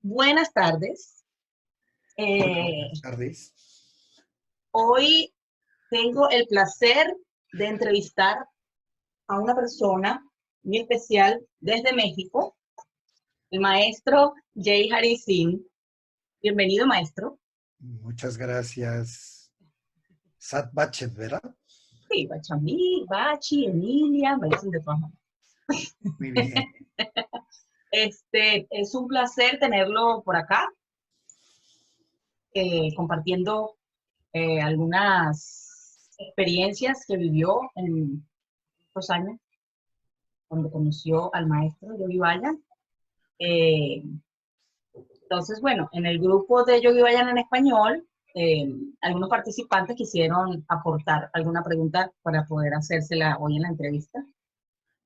Buenas tardes. Hola, Eh, buenas tardes. Hoy tengo el placer de entrevistar a una persona muy especial desde México, el maestro Jay Harisin. Bienvenido, maestro. Muchas gracias. Sat Bachet, ¿verdad? Sí, Bachamí, Bachi, Emilia, me dicen de todas maneras. Muy bien. Es un placer tenerlo por acá, compartiendo algunas experiencias que vivió en estos años cuando conoció al maestro Yogi Bayan. Eh, entonces, bueno, en el grupo de Yogi Bayan en español, algunos participantes quisieron aportar alguna pregunta para poder hacérsela hoy en la entrevista.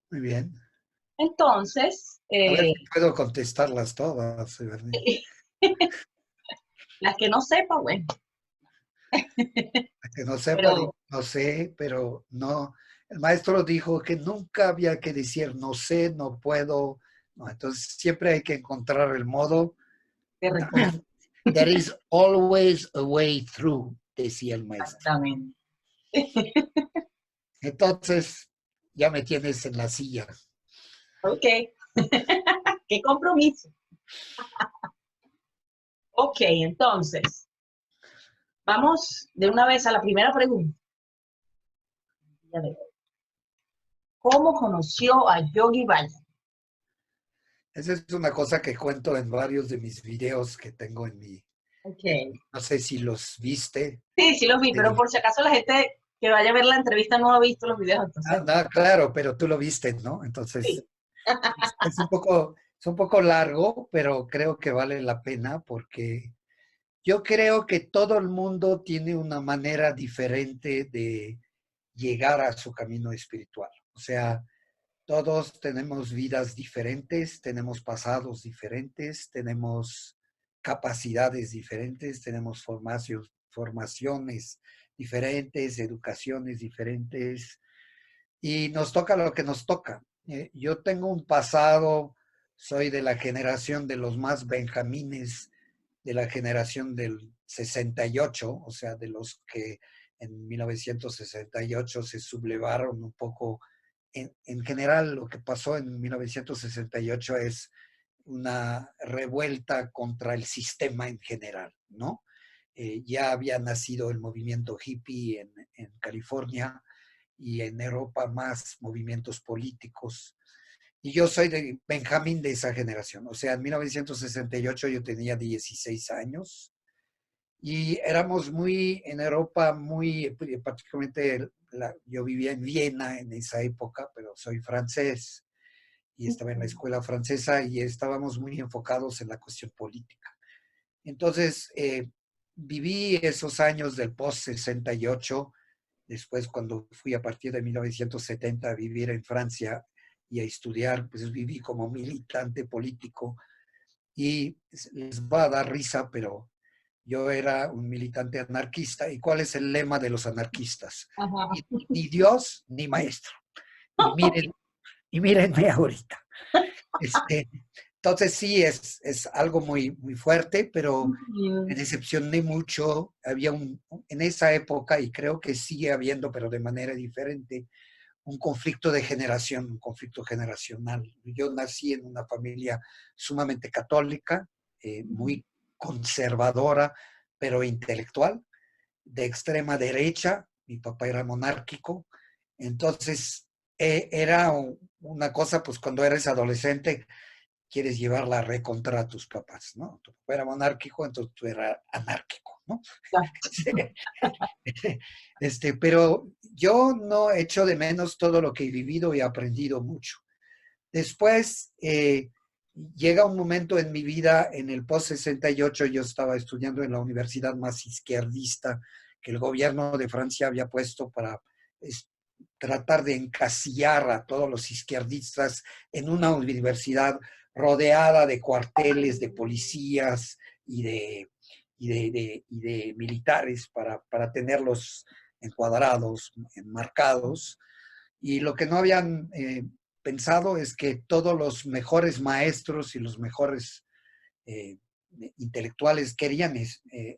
Muy bien. Entonces, A ver si puedo contestarlas todas, Bernie. las que no sepa, bueno, Que no sepa, pero no sé, pero no. El maestro dijo que nunca había que decir no sé, no puedo. No, entonces siempre hay que encontrar el modo. te respondo There is always a way through, decía el maestro. exactamente. Entonces, ya me tienes en la silla. Ok, qué compromiso. Ok, entonces, vamos de una vez a la primera pregunta. ¿Cómo conoció a Yogi Bayan? Esa es una cosa que cuento en varios de mis videos que tengo en mi, Ok. no sé si los viste. Sí, sí los vi, pero por si acaso la gente que vaya a ver la entrevista no ha visto los videos, entonces, Claro, pero tú lo viste, ¿no? Entonces, sí. es un poco largo, pero creo que vale la pena porque yo creo que todo el mundo tiene una manera diferente de llegar a su camino espiritual. O sea, todos tenemos vidas diferentes, tenemos pasados diferentes, tenemos capacidades diferentes, tenemos formaciones diferentes, educaciones diferentes, y nos toca lo que nos toca. Yo tengo un pasado, soy de la generación de los más benjamines, de la generación del 68, o sea, de los que en 1968 se sublevaron un poco. En general, lo que pasó en 1968 es una revuelta contra el sistema en general, ¿no? Ya había nacido el movimiento hippie en California y en Europa más movimientos políticos. Y yo soy de Benjamín de esa generación. O sea, en 1968 yo tenía 16 años y éramos muy, en Europa, muy, particularmente yo vivía en Viena en esa época, pero soy francés y estaba en la escuela francesa y estábamos muy enfocados en la cuestión política. Entonces, viví esos años del post-68. Después, cuando fui a partir de 1970 a vivir en Francia y a estudiar, pues viví como militante político y les va a dar risa, pero yo era un militante anarquista. ¿Y cuál es el lema de los anarquistas? Ajá. Ni Dios ni maestro. Y miren, y mírenme ahorita. Este, entonces sí, es algo muy, muy fuerte, pero me decepcioné mucho. Había en esa época, y creo que sigue habiendo, pero de manera diferente, un conflicto de generación, un conflicto generacional. Yo nací en una familia sumamente católica, muy conservadora, pero intelectual, de extrema derecha. Mi papá era monárquico. Entonces, era una cosa, pues cuando eres adolescente, quieres llevar la recontra a tus papás, ¿no? Tu papá era monárquico, entonces tú eras anárquico, ¿no? Pero yo no echo de menos todo lo que he vivido y aprendido mucho. Después llega un momento en mi vida, en el post-68, yo estaba estudiando en la universidad más izquierdista que el gobierno de Francia había puesto para tratar de encasillar a todos los izquierdistas en una universidad rodeada de cuarteles, de policías y de militares para tenerlos encuadrados, enmarcados. Y lo que no habían pensado es que todos los mejores maestros y los mejores intelectuales querían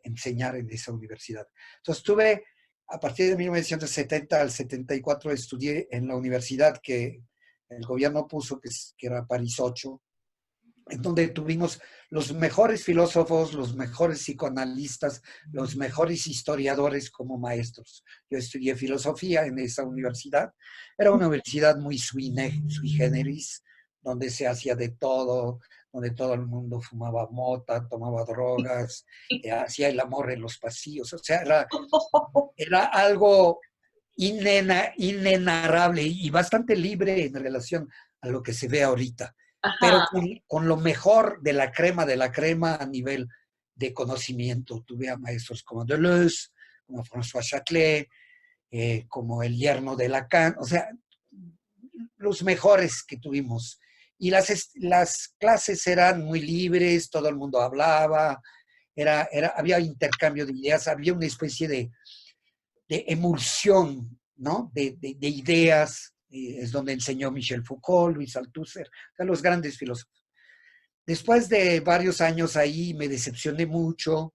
enseñar en esa universidad. Entonces estuve, a partir de 1970 al 74, estudié en la universidad que el gobierno puso, que era París 8, en donde tuvimos los mejores filósofos, los mejores psicoanalistas, los mejores historiadores como maestros. Yo estudié filosofía en esa universidad. Era una universidad muy sui generis, donde se hacía de todo, donde todo el mundo fumaba mota, tomaba drogas, hacía el amor en los pasillos. O sea, era algo inenarrable y bastante libre en relación a lo que se ve ahorita, pero Ajá. con lo mejor de la crema a nivel de conocimiento. Tuve a maestros como Deleuze, como François Châtelet, como el yerno de Lacan, o sea, los mejores que tuvimos. Y las clases eran muy libres, todo el mundo hablaba, había intercambio de ideas, había una especie de emulsión, ¿no? De ideas, es donde enseñó Michel Foucault, Luis Althusser, o sea, los grandes filósofos. Después de varios años ahí me decepcioné mucho,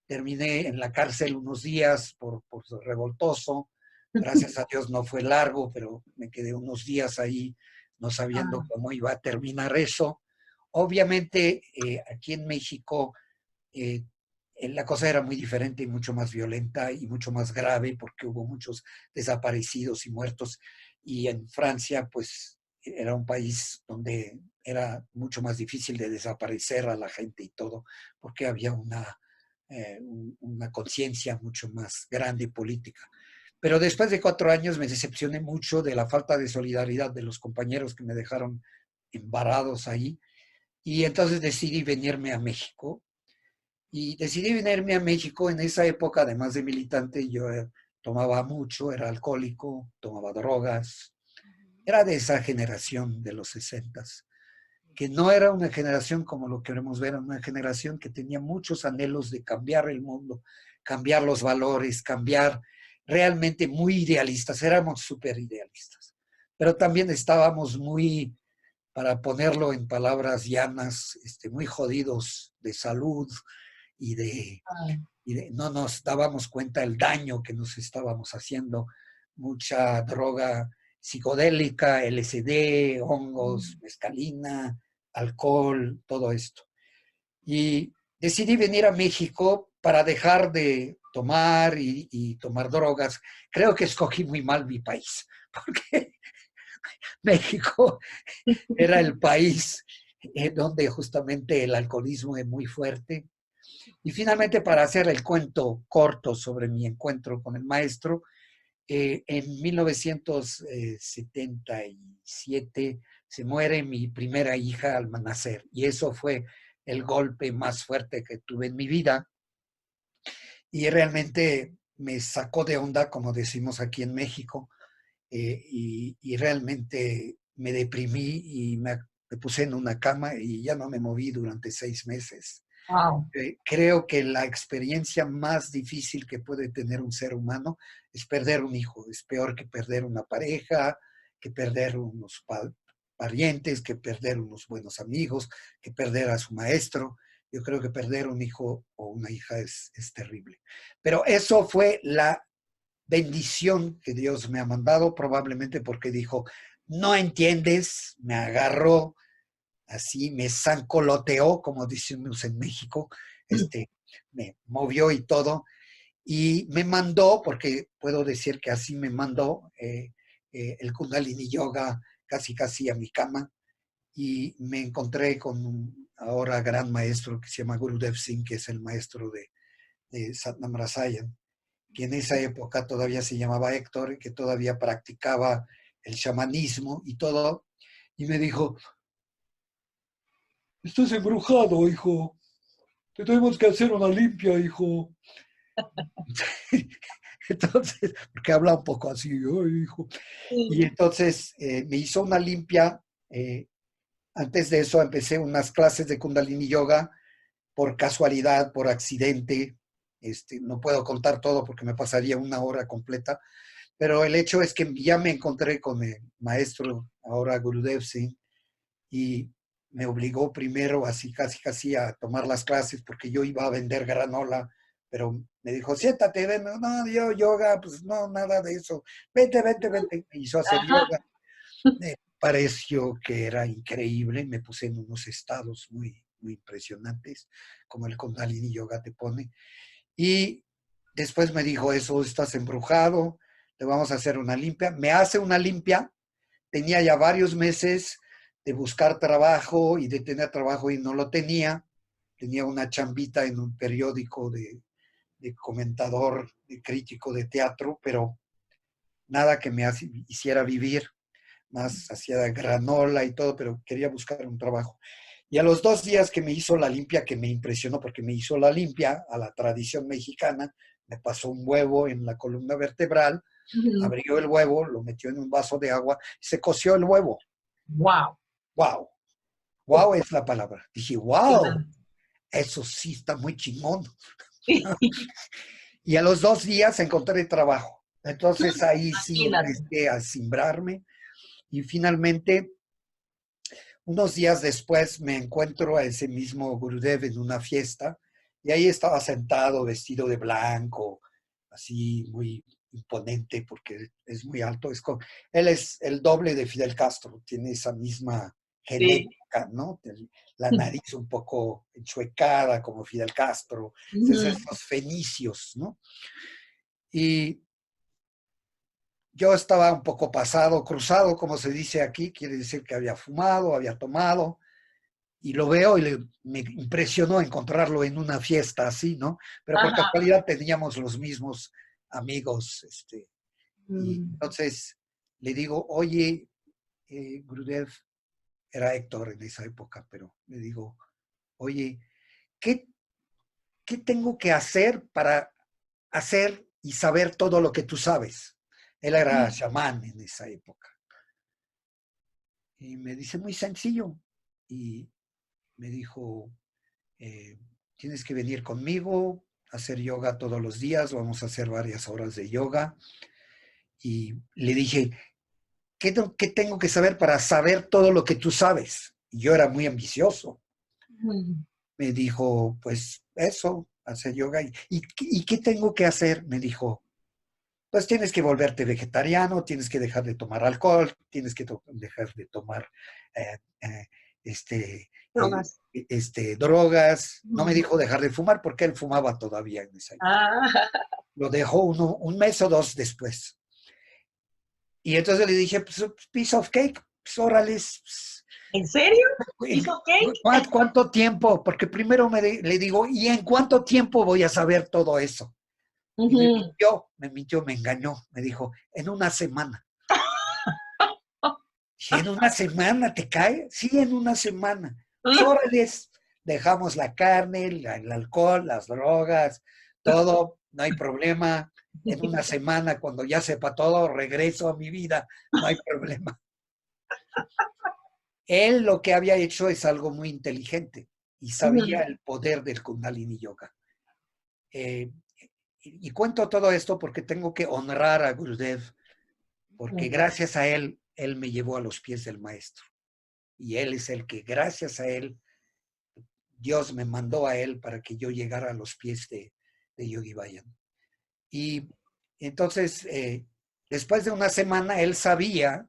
terminé en la cárcel unos días por revoltoso, gracias a Dios no fue largo, pero me quedé unos días ahí no sabiendo cómo iba a terminar eso. Obviamente aquí en México eh, la cosa era muy diferente y mucho más violenta y mucho más grave porque hubo muchos desaparecidos y muertos. Y en Francia, pues era un país donde era mucho más difícil de desaparecer a la gente y todo, porque había una conciencia mucho más grande política. Pero después de 4 años me decepcioné mucho de la falta de solidaridad de los compañeros que me dejaron embarados ahí. Y entonces decidí venirme a México y decidí venirme a México en esa época, además de militante, yo tomaba mucho, era alcohólico, tomaba drogas, era de esa generación de los 60, que no era una generación como lo queremos ver, era una generación que tenía muchos anhelos de cambiar el mundo, cambiar los valores, cambiar realmente muy idealistas, éramos súper idealistas, pero también estábamos muy, para ponerlo en palabras llanas, muy jodidos de salud, y no nos dábamos cuenta del daño que nos estábamos haciendo. Mucha droga psicodélica, LSD, hongos, mescalina, alcohol, todo esto. Y decidí venir a México para dejar de tomar y tomar drogas. Creo que escogí muy mal mi país, porque México era el país donde justamente el alcoholismo es muy fuerte. Y finalmente, para hacer el cuento corto sobre mi encuentro con el maestro, en 1977 se muere mi primera hija al nacer y eso fue el golpe más fuerte que tuve en mi vida y realmente me sacó de onda, como decimos aquí en México, y realmente me deprimí y me puse en una cama y ya no me moví durante 6 meses. Wow. Creo que la experiencia más difícil que puede tener un ser humano es perder un hijo. Es peor que perder una pareja, que perder unos parientes, que perder unos buenos amigos, que perder a su maestro. Yo creo que perder un hijo o una hija es terrible. Pero eso fue la bendición que Dios me ha mandado, probablemente porque dijo, no entiendes, me agarró, así me zancoloteó, como decimos en México, me movió y todo, y me mandó, porque puedo decir que así me mandó el Kundalini Yoga casi casi a mi cama, y me encontré con un ahora gran maestro que se llama Gurudev Singh, que es el maestro de Satnam Rasayan, que en esa época todavía se llamaba Héctor, que todavía practicaba el chamanismo y todo, y me dijo, estás embrujado, hijo. Te tenemos que hacer una limpia, hijo. Entonces, porque habla un poco así, ay, hijo. Y Sí. entonces me hizo una limpia. Antes de eso empecé unas clases de Kundalini Yoga por casualidad, por accidente. No puedo contar todo porque me pasaría una hora completa, pero el hecho es que ya me encontré con el maestro, ahora Gurudev Singh, y me obligó primero así casi a tomar las clases porque yo iba a vender granola, pero me dijo, siéntate, ven. No, yo yoga, pues no, nada de eso. Vente. Me hizo hacer Ajá. yoga. Me pareció que era increíble, me puse en unos estados muy impresionantes, como el Kundalini Yoga te pone. Y después me dijo, eso estás embrujado, te vamos a hacer una limpia. Me hace una limpia, tenía ya varios meses de buscar trabajo y de tener trabajo y no lo tenía. Tenía una chambita en un periódico de comentador, de crítico de teatro, pero nada que me hiciera vivir, más hacía granola y todo, pero quería buscar un trabajo. Y a los 2 días que me hizo la limpia, que me impresionó porque me hizo la limpia a la tradición mexicana, me pasó un huevo en la columna vertebral, Ujú. abrió el huevo, lo metió en un vaso de agua, se coció el huevo. Wow. ¡Wow! ¡Wow! Es la palabra. Dije, ¡wow! Claro. Eso sí está muy chingón. Y a los 2 días encontré trabajo. Entonces ahí sí Imagínate. empecé a simbrarme y finalmente, unos días después, me encuentro a ese mismo Gurudev en una fiesta y ahí estaba sentado vestido de blanco, así muy imponente porque es muy alto. Él es el doble de Fidel Castro, tiene esa misma Sí. genética, ¿no? La nariz un poco enchuecada como Fidel Castro, es Ujú. estos fenicios, ¿no? Y yo estaba un poco pasado, cruzado, como se dice aquí, quiere decir que había fumado, había tomado, y lo veo y me impresionó encontrarlo en una fiesta así, ¿no? Pero por Ajá. casualidad teníamos los mismos amigos, y Mm. entonces le digo, oye, Gurudev, era Héctor en esa época, pero le digo, oye, ¿qué, ¿qué tengo que hacer para hacer y saber todo lo que tú sabes? Él era chamán en esa época. Y me dice, muy sencillo. Y me dijo, eh, tienes que venir conmigo a hacer yoga todos los días, vamos a hacer varias horas de yoga. Y le dije, ¿qué tengo que saber para saber todo lo que tú sabes? Y yo era muy ambicioso. Mm. Me dijo, pues eso, hacer yoga. ¿Y qué tengo que hacer? Me dijo, pues tienes que volverte vegetariano, tienes que dejar de tomar alcohol, tienes que dejar de tomar eh, eh, este, eh, Drogas. drogas. No me Mm. dijo dejar de fumar porque él fumaba todavía en esa época. Ah. Lo dejó un mes o dos después. Y entonces le dije, pues, piece of cake, pues órale. ¿En serio? Pues, ¿Hizo cake? ¿cuánto tiempo? Porque primero le digo, ¿y en cuánto tiempo voy a saber todo eso? Y Ujú. me engañó, me dijo, en una semana. Si en una semana te cae, sí, en una semana. Pues órale, dejamos la carne, el alcohol, las drogas, todo, no hay problema. En una semana, cuando ya sepa todo, regreso a mi vida, no hay problema. Él lo que había hecho es algo muy inteligente y sabía Ujú. el poder del Kundalini Yoga. Eh, y cuento todo esto porque tengo que honrar a Gurudev, porque gracias a él, él me llevó a los pies del maestro. Y él es el que, gracias a él, Dios me mandó a él para que yo llegara a los pies de Yogi Bayan. Y entonces, después de una semana, él sabía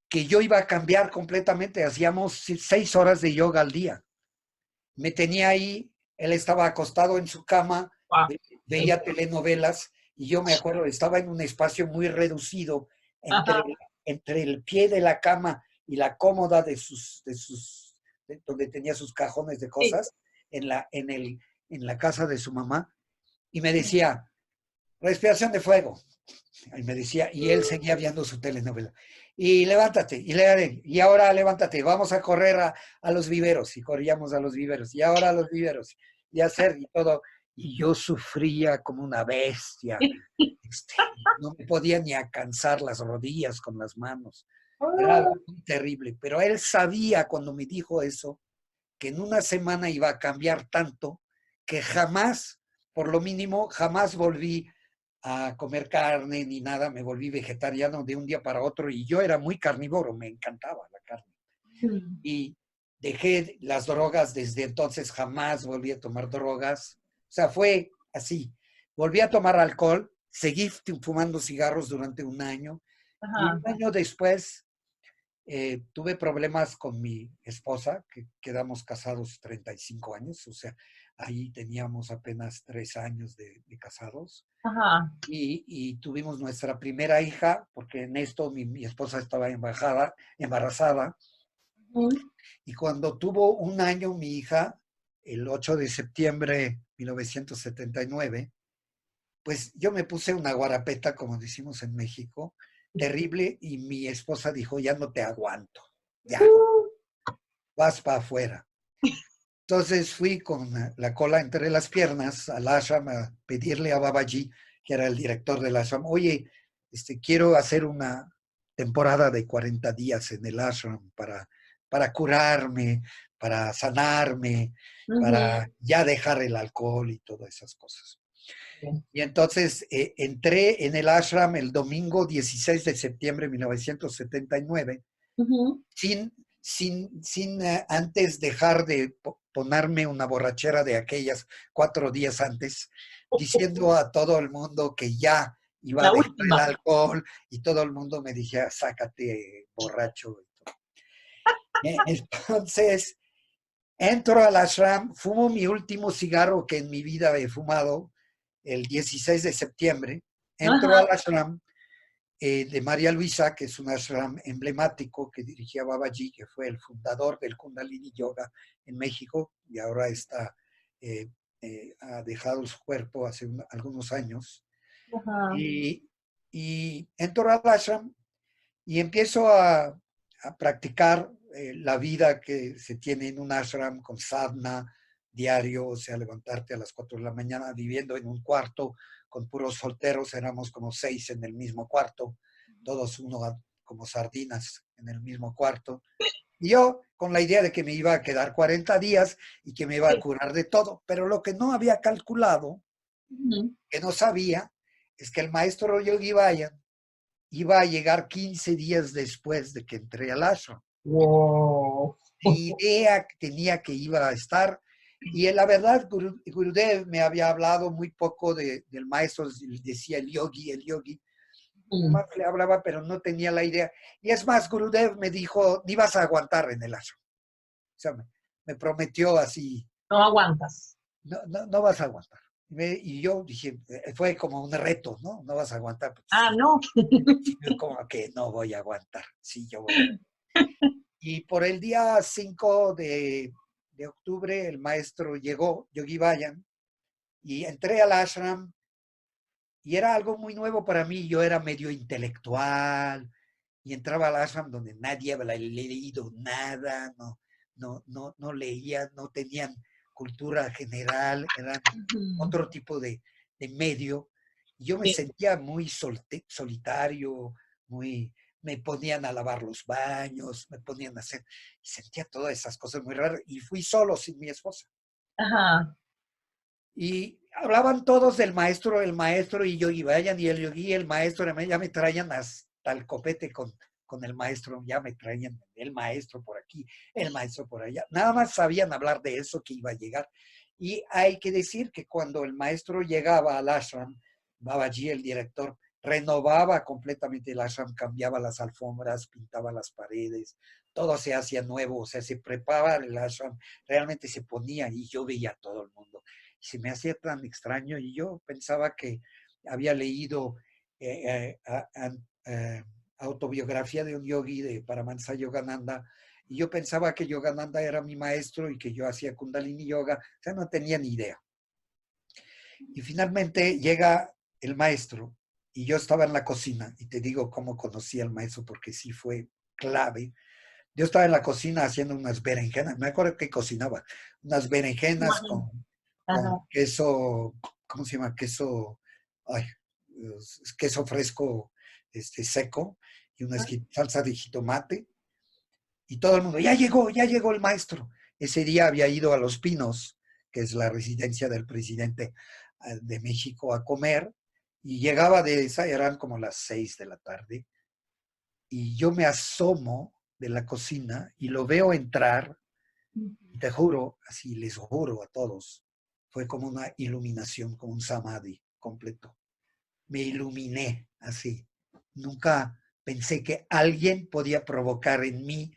que yo iba a cambiar completamente. Hacíamos 6 horas de yoga al día. Me tenía ahí, él estaba acostado en su cama, Wow. veía telenovelas y yo me acuerdo, estaba en un espacio muy reducido entre, Ajá. entre el pie de la cama y la cómoda donde tenía sus cajones de Sí. cosas en la casa de su mamá y me decía, respiración de fuego. Y me decía, y él seguía viendo su telenovela. Y levántate, y ahora levántate, vamos a correr a los viveros. Y corríamos a los viveros, y ahora a los viveros, y hacer y todo. Y yo sufría como una bestia. Este, no me podía ni alcanzar las rodillas con las manos. Era algo muy terrible. Pero él sabía cuando me dijo eso, que en una semana iba a cambiar tanto, que jamás, por lo mínimo, jamás volví a comer carne ni nada, me volví vegetariano de un día para otro y yo era muy carnívoro, me encantaba la carne. Mm. Y dejé las drogas, desde entonces jamás volví a tomar drogas. O sea, fue así. Volví a tomar alcohol, seguí fumando cigarros durante un año y un Ajá. año después tuve problemas con mi esposa, que quedamos casados 35 años, o sea, ahí teníamos apenas 3 años de casados. Ajá. Y tuvimos nuestra primera hija, porque en esto mi esposa estaba embarazada, Ujú. y cuando tuvo un año mi hija, el 8 de septiembre de 1979, pues yo me puse una guarapeta, como decimos en México, terrible, y mi esposa dijo, ya no te aguanto, ya, vas para afuera. Entonces fui con la cola entre las piernas al ashram a pedirle a Babaji, que era el director del ashram, oye, quiero hacer una temporada de 40 días en el ashram para curarme, para sanarme, Ujú. para ya dejar el alcohol y todas esas cosas. Bien. Y entonces entré en el ashram el domingo 16 de septiembre de 1979 Ujú. sin antes dejar de ponerme una borrachera de aquellas 4 días antes, diciendo a todo el mundo que ya iba a La dejar el última. alcohol y todo el mundo me decía, sácate borracho. Entonces, entro al ashram, fumo mi último cigarro que en mi vida he fumado el 16 de septiembre, entro Ajá. al ashram de María Luisa, que es un ashram emblemático que dirigía Babaji, que fue el fundador del Kundalini Yoga en México y ahora ha dejado su cuerpo hace algunos años. Ajá. Y, y entro al ashram y empiezo a practicar la vida que se tiene en un ashram con sadhana diario, o sea, levantarte a las 4 de la mañana viviendo en un cuarto con puros solteros, éramos como 6 en el mismo cuarto, todos uno como sardinas en el mismo cuarto. Y yo con la idea de que me iba a quedar 40 días y que me iba a Sí. curar de todo, pero lo que no había calculado, Ujú. que no sabía, es que el maestro Yogi Bayan iba a llegar 15 días después de que entré al ashram. Wow. Ni idea tenía que iba a estar. Y la verdad, Gurudev me había hablado muy poco del maestro, decía el yogi, el yogi. Ujú. Más le hablaba, pero no tenía la idea. Y es más, Gurudev me dijo, ni vas a aguantar en el ashram. O sea, me prometió así, No aguantas. no vas a aguantar. Y yo dije, fue como un reto, ¿no? No vas a aguantar. Pues, Ah, sí, no. sí, como que no voy a aguantar. Sí, yo voy a aguantar. Y por el día 5 de octubre el maestro llegó, Yogi Bayan, y entré al ashram y era algo muy nuevo para mí. Yo era medio intelectual y entraba al ashram donde nadie había leído nada, no leían, no tenían cultura general, eran Ujú. otro tipo de medio. Y yo me Sí. sentía muy solitario, me ponían a lavar los baños, me ponían a hacer, y sentía todas esas cosas muy raras. Y fui solo, sin mi esposa. Ajá. Y hablaban todos del maestro, el maestro y Yogi Vayan, y el yogi, el maestro, ya me traían hasta el copete con el maestro, ya me traían el maestro por aquí, el maestro por allá. Nada más sabían hablar de eso que iba a llegar. Y hay que decir que cuando el maestro llegaba al ashram, Babaji, el director, renovaba completamente el ashram, cambiaba las alfombras, pintaba las paredes, todo se hacía nuevo, o sea, se preparaba el ashram, realmente se ponía y yo veía a todo el mundo se me hacía tan extraño y yo pensaba que había leído eh, eh, a, a, eh, autobiografía de un yogi de Paramahansa Yogananda y yo pensaba que Yogananda era mi maestro y que yo hacía Kundalini Yoga, o sea, no tenía ni idea. Y finalmente llega el maestro y yo estaba en la cocina y te digo cómo conocí al maestro porque sí fue clave. Yo estaba en la cocina haciendo unas berenjenas, me acuerdo que cocinaba, unas berenjenas Imagino. con Ajá. queso, ¿cómo se llama? Ay, queso fresco seco y una salsa de jitomate. Y todo el mundo, ya llegó el maestro. Ese día había ido a Los Pinos, que es la residencia del presidente de México, a comer. Y llegaba de esa, eran como las 6 de la tarde. Y yo me asomo de la cocina y lo veo entrar Te juro, así les juro a todos, fue como una iluminación, como un samadhi completo. Me iluminé así. Nunca pensé que alguien podía provocar en mí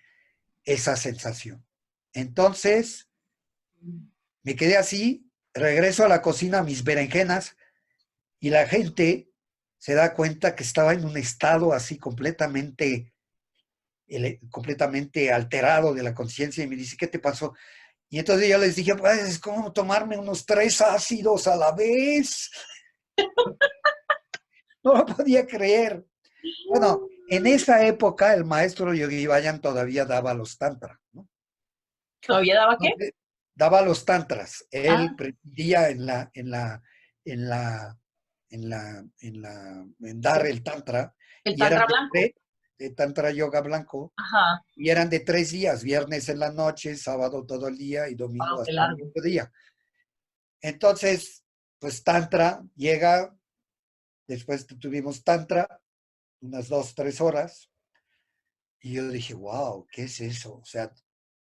esa sensación. Entonces, me quedé así, regreso a la cocina a mis berenjenas y la gente se da cuenta que estaba en un estado así completamente alterado de la conciencia y me dice, ¿qué te pasó? Y entonces yo les dije, pues es como tomarme unos 3 ácidos a la vez. No lo podía creer. Bueno, en esa época el maestro Yogi Vayan todavía daba los tantras, ¿no? ¿Todavía daba qué? Daba los tantras. Ah, Él pretendía en dar el tantra el y eran tantra blanco. de tantra yoga blanco Ajá. y eran de 3 días, viernes en la noche, sábado todo el día y domingo Wow, qué hasta el largo. mediodía. Entonces, pues tantra llega, después tuvimos tantra, unas 2, 3 horas y yo dije, wow, ¿qué es eso? O sea,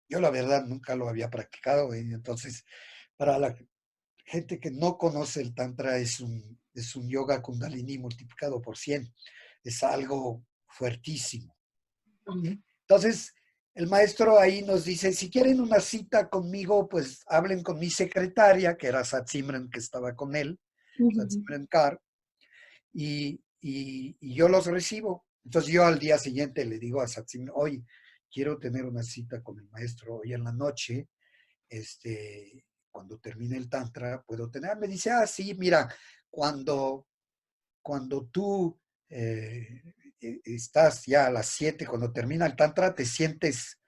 yo la verdad nunca lo había practicado. Y entonces, para la gente que no conoce el Tantra, es un yoga Kundalini multiplicado por 100. Es algo fuertísimo. Entonces, el maestro ahí nos dice, si quieren una cita conmigo, pues hablen con mi secretaria, que era Satsimran, que estaba con él, Satsimran Kar, y yo los recibo. Entonces yo al día siguiente le digo a Satsimran, hoy quiero tener una cita con el maestro hoy en la noche, cuando termine el tantra, puedo tener. Me dice, sí, mira, cuando, cuando tú estás ya a las 7, cuando termina el tantra, te sientas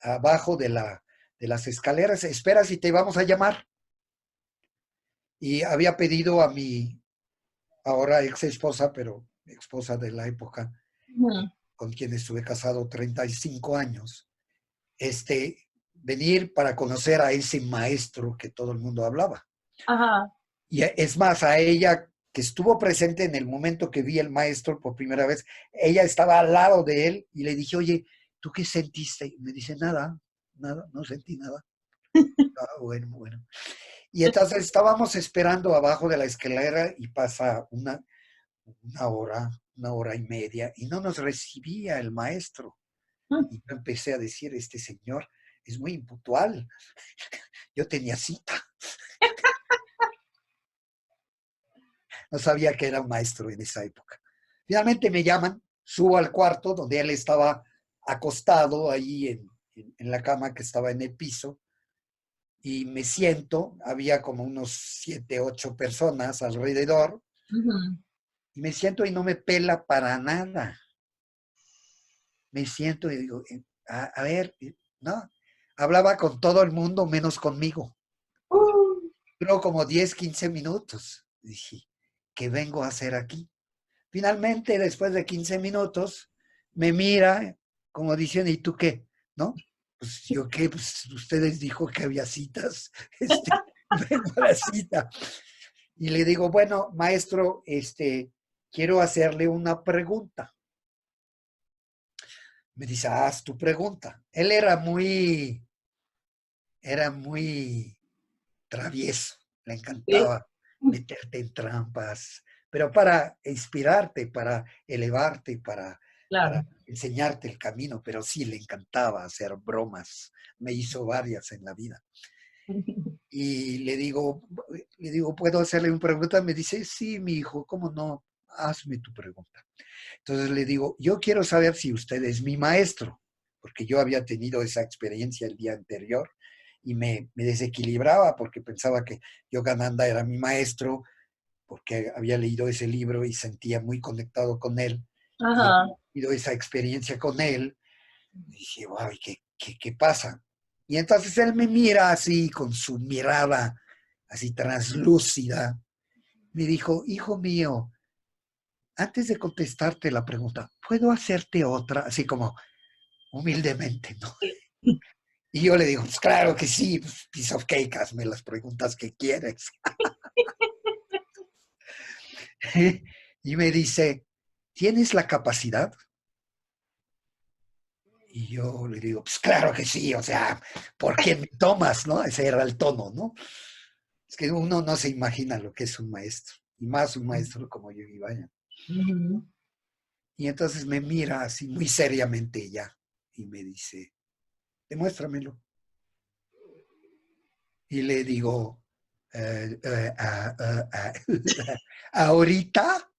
abajo de las escaleras, esperas y te vamos a llamar. Y había pedido a mi ahora ex esposa, pero esposa de la época, con quien estuve casado 35 años, venir para conocer a ese maestro que todo el mundo hablaba. Ajá. Y es más, a ella que estuvo presente en el momento que vi al maestro por primera vez, ella estaba al lado de él y le dije, oye, ¿tú qué sentiste? Y me dice, nada, nada, no sentí nada. Bueno, bueno. Y entonces estábamos esperando abajo de la escalera y pasa una hora y media, y no nos recibía el maestro. Y yo empecé a decir, este señor es muy impuntual. Yo tenía cita. No sabía que era un maestro en esa época. Finalmente me llaman, subo al cuarto donde él estaba acostado ahí en la cama que estaba en el piso y me siento, había como unos 7, 8 personas alrededor y me siento y no me pela para nada. Me siento y digo, a ver, no, hablaba con todo el mundo menos conmigo. Duró como 10, 15 minutos. Dije, ¿qué vengo a hacer aquí? Finalmente, después de 15 minutos, me mira como diciendo, ¿y tú qué? ¿No? Pues yo qué, pues ustedes dijo que había citas, vengo a la cita. Y le digo, bueno, maestro, quiero hacerle una pregunta. Me dice, haz tu pregunta. Él era muy travieso, le Sí, encantaba meterte en trampas, pero para inspirarte, para elevarte, para claro. enseñarte el camino, pero sí le encantaba hacer bromas, me hizo varias en la vida. Y le digo, ¿puedo hacerle una pregunta? Me dice, sí, mi hijo, ¿cómo no? Hazme tu pregunta. Entonces le digo, yo quiero saber si usted es mi maestro, porque yo había tenido esa experiencia el día anterior y me desequilibraba porque pensaba que Yogananda era mi maestro, porque había leído ese libro y sentía muy conectado con él y había Ajá. tenido esa experiencia con él. Y dije, wow, ¿qué pasa? Y entonces él me mira así con su mirada así translúcida. Me dijo, hijo mío, antes de contestarte la pregunta, ¿puedo hacerte otra? Así como humildemente, ¿no? Y yo le digo, pues claro que sí, pues, piece of cake, hazme las preguntas que quieres. Y me dice, ¿tienes la capacidad? Y yo le digo, pues claro que sí, o sea, ¿por qué me tomas, no? Ese era el tono, ¿no? Es que uno no se imagina lo que es un maestro, y más un maestro como Yogi Vaya. Ujú. Y entonces me mira así muy seriamente ella y me dice, demuéstramelo. Y le digo, ahorita,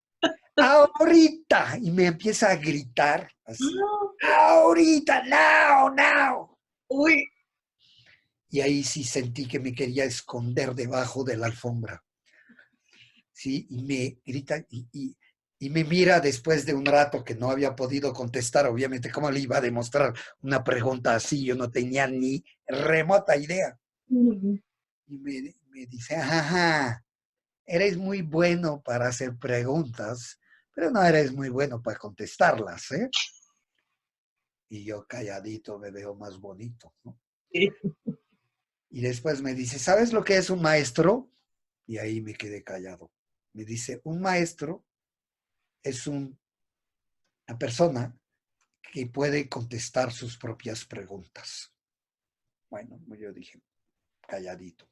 ahorita. Y me empieza a gritar así, ahorita, now, now. Uy. Y ahí sí sentí que me quería esconder debajo de la alfombra. ¿Sí? Y me grita y me mira después de un rato que no había podido contestar. Obviamente, ¿cómo le iba a demostrar una pregunta así? Yo no tenía ni remota idea. Ujú. Y me dice, ajá, eres muy bueno para hacer preguntas, pero no eres muy bueno para contestarlas, ¿eh? Y yo calladito me veo más bonito, ¿no? Sí. Y después me dice, ¿sabes lo que es un maestro? Y ahí me quedé callado. Me dice, un maestro es una persona que puede contestar sus propias preguntas. Bueno, yo dije, calladito.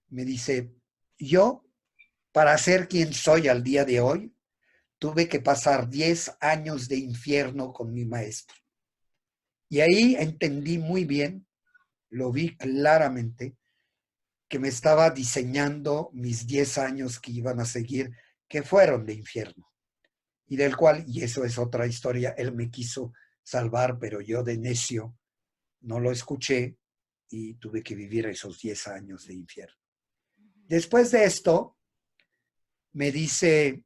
Me dice, yo, para ser quien soy al día de hoy, tuve que pasar 10 años de infierno con mi maestro. Y ahí entendí muy bien, lo vi claramente, que me estaba diseñando mis 10 años que iban a seguir, que fueron de infierno. Y del cual, y eso es otra historia, él me quiso salvar, pero yo de necio no lo escuché y tuve que vivir esos 10 años de infierno. Después de esto, me dice,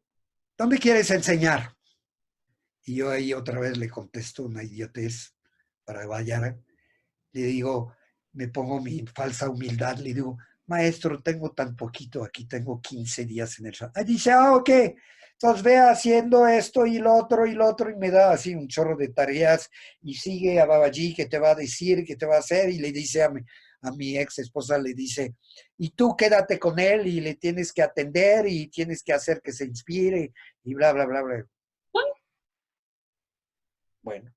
¿dónde quieres enseñar? Y yo ahí otra vez le contesto una idiotez para Vallara. Le digo, me pongo mi falsa humildad, le digo, maestro, tengo tan poquito, aquí tengo 15 días en el salón. Ah, dice, ok, entonces ve haciendo esto y lo otro, y me da así un chorro de tareas, y sigue a Babaji que te va a decir, que te va a hacer, y le dice a mi ex esposa, le dice, y tú quédate con él, y le tienes que atender, y tienes que hacer que se inspire, y bla, bla, bla, bla. Bueno,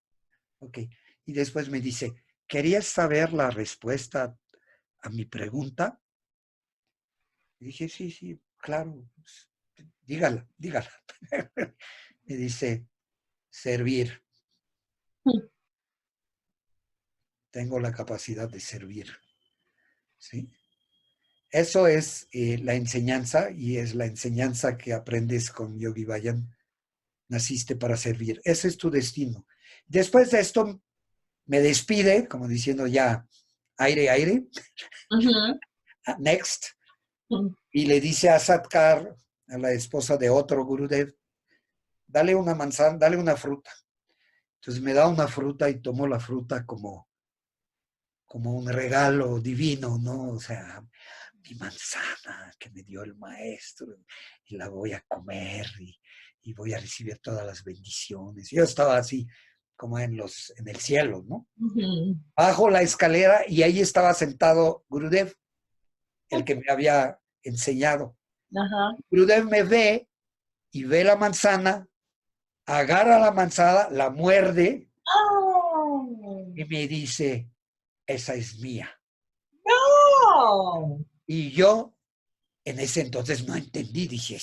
ok. Y después me dice, ¿querías saber la respuesta a mi pregunta? Y dije, sí, sí, claro, pues, dígala, dígala. Me dice, servir. Tengo la capacidad de servir. ¿Sí? Eso es la enseñanza y es la enseñanza que aprendes con Yogi Bayan. Naciste para servir. Ese es tu destino. Después de esto, me despide, como diciendo ya, aire, aire, Ujú. next. Y le dice a Satkar, a la esposa de otro Gurudev, dale una manzana, dale una fruta. Entonces me da una fruta y tomo la fruta como un regalo divino, ¿no? O sea, mi manzana que me dio el maestro y la voy a comer y voy a recibir todas las bendiciones. Yo estaba así como en el cielo, ¿no? Ujú. Bajo la escalera y ahí estaba sentado Gurudev, el que me había enseñado. Ajá. Gurudev me ve y ve la manzana, agarra la manzana, la muerde ¡Oh! y me dice, esa es mía. ¡No! Y yo en ese entonces no entendí, dije,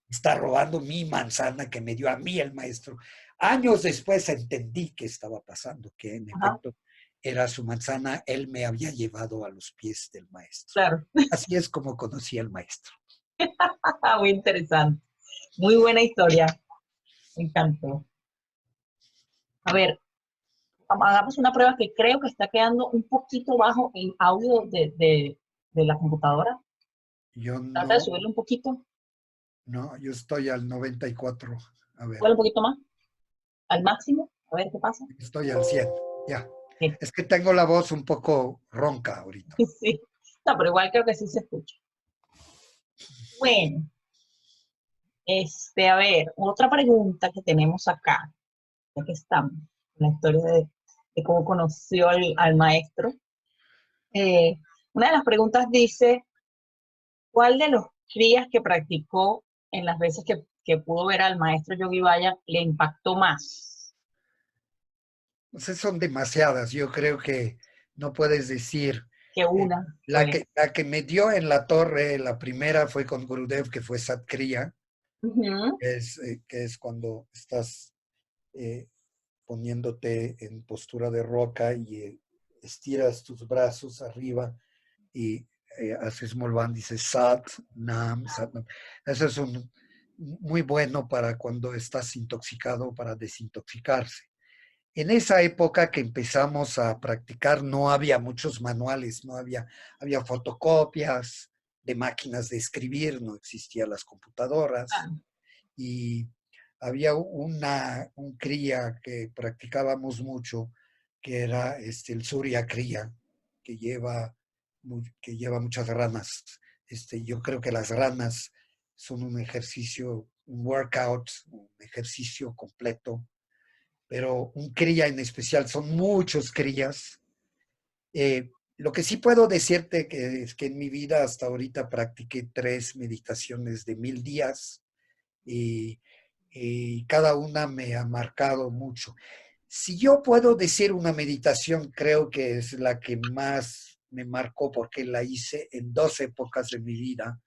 está robando mi manzana que me dio a mí el maestro. Años después entendí qué estaba pasando, que en Ajá, efecto era su manzana, él me había llevado a los pies del maestro. claro. Así es como conocí al maestro. Muy interesante. Muy buena historia. Me encantó. A ver, hagamos una prueba que creo que está quedando un poquito bajo el audio de la computadora. Yo Trata de no, subirlo un poquito, no, yo estoy al 94. A ver, subirlo un poquito más, al máximo. A ver qué pasa. estoy al 100. Ya. Sí. Es que tengo la voz un poco ronca ahorita. Sí. No, pero igual creo que sí se escucha. Bueno, a ver, otra pregunta que tenemos acá, ya que estamos, la historia de cómo conoció al maestro. Eh, una de las preguntas dice, ¿cuál de los crías que practicó en las veces que pudo ver al maestro Yogi Vaya le impactó más? Entonces son demasiadas. Yo creo que no puedes decir. Que eh, una la fue. que, la que me dio en la torre, la primera fue con Gurudev, que fue Sat Kriya, Ujú. que es cuando estás eh, poniéndote en postura de roca y estiras tus brazos arriba y haces Molvan, dices Sat, Nam, Sat, Nam. Eso es muy bueno para cuando estás intoxicado, para desintoxicarse. En esa época que empezamos a practicar no había muchos manuales, había fotocopias de máquinas de escribir, no existían las computadoras Ah, y había un cría que practicábamos mucho, que era el Surya Kriya, que lleva, que lleva muchas ranas. Yo creo que las ranas son un ejercicio, un workout, un ejercicio completo, pero un cría en especial, son muchos crías. Lo que sí puedo decirte que es que en mi vida hasta ahorita practiqué 3 meditaciones de 1000 días y, y cada una me ha marcado mucho. Si yo puedo decir una meditación, creo que es la que más me marcó porque la hice en 2 épocas de mi vida.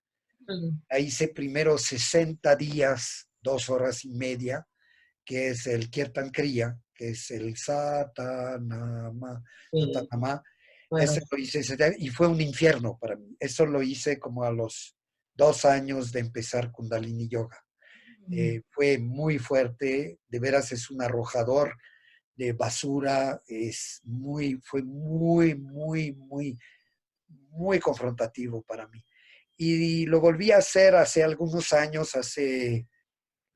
mm, La hice primero 60 días, 2 horas y media, que es el Kirtan Kriya, que es el Satanama, sí, Satanama. bueno. Eso lo hice y fue un infierno para mí. Eso lo hice como a los 2 años de empezar Kundalini Yoga. Mm, Fue muy fuerte, de veras es un arrojador de basura, fue muy confrontativo para mí. Y lo volví a hacer hace algunos años,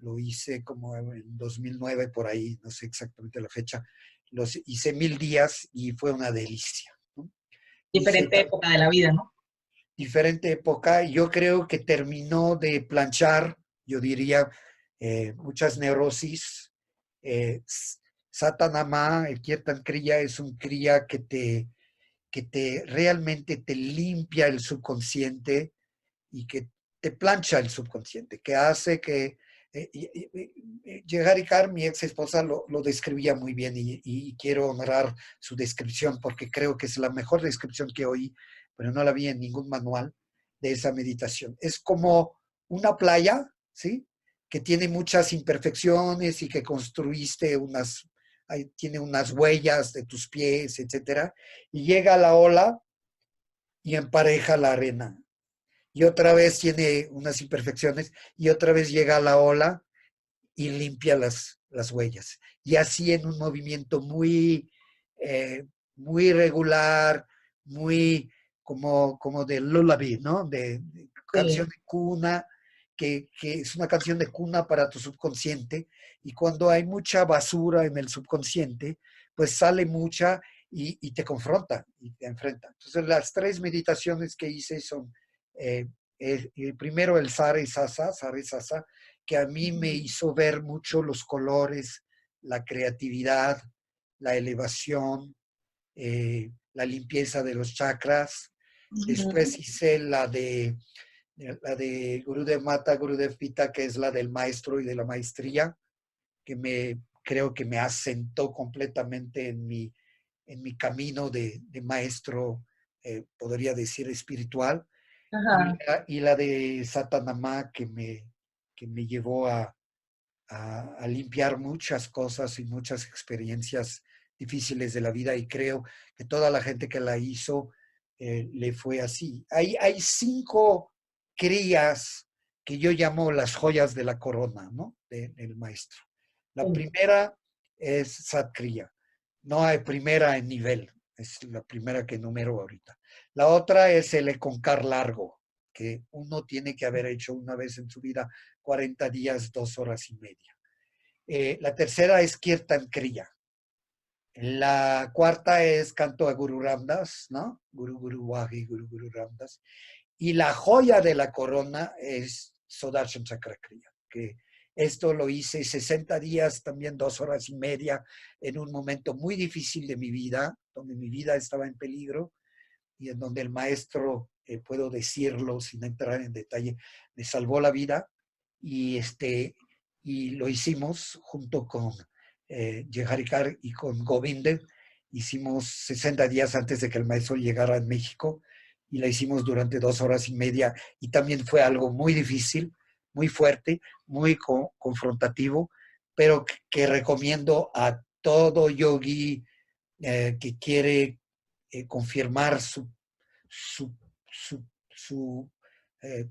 lo hice como en 2009 por ahí, no sé exactamente la fecha, los hice 1000 días y fue una delicia, ¿no? Hice diferente época de la vida, ¿no? diferente época, yo creo que terminó de planchar, yo diría, muchas neurosis. Eh, Satanama, el Kirtan Kriya, es un Kriya que realmente te limpia el subconsciente y que te plancha el subconsciente, que hace que Harikar, mi ex esposa, lo describía muy bien y quiero honrar su descripción porque creo que es la mejor descripción que oí, pero no la vi en ningún manual de esa meditación. Es como una playa, ¿sí? Que tiene muchas imperfecciones y que construiste tiene unas huellas de tus pies, etcétera, y llega la ola y empareja la arena y otra vez tiene unas imperfecciones y otra vez llega a la ola y limpia las huellas. Y así en un movimiento eh, muy regular, muy como de lullaby, ¿no? De canción Sí, de cuna, que es una canción de cuna para tu subconsciente. Y cuando hay mucha basura en el subconsciente, pues sale mucha y te confronta y te enfrenta. Entonces las 3 meditaciones que hice son, primero el Sare Sasa, que a mí me hizo ver mucho los colores, la creatividad, la elevación, la limpieza de los chakras. ujú, Después hice la de Gurudev Mata, Gurudev Pita, que es la del maestro y de la maestría, que creo que me asentó completamente en mi camino de maestro, podría decir, espiritual. ajá, Y la de Satanama, que me llevó a limpiar muchas cosas y muchas experiencias difíciles de la vida y creo que toda la gente que la hizo le fue así. Hay 5 crías que yo llamo las joyas de la corona, ¿no? Del maestro. La sí, primera es Satkriya. No hay primera en nivel, es la primera que enumero ahorita. La otra es el Econcar largo, que uno tiene que haber hecho una vez en su vida 40 días, 2 horas y media. La tercera es Kirtan Kriya. La cuarta es Canto a Guru Ramdas, ¿no? Guru Guru Wahi, Guru Guru Ramdas. Y la joya de la corona es Sudarshan Chakra Kriya, que esto lo hice 60 días, también 2 horas y media, en un momento muy difícil de mi vida, donde mi vida estaba en peligro y en donde el maestro, puedo decirlo sin entrar en detalle, me salvó la vida y, y lo hicimos junto con Yeharikar y con Govind. Hicimos 60 días antes de que el maestro llegara a México y la hicimos durante 2 horas y media y también fue algo muy difícil, muy fuerte, muy confrontativo, pero que recomiendo a todo yogi que quiere confirmar su eh,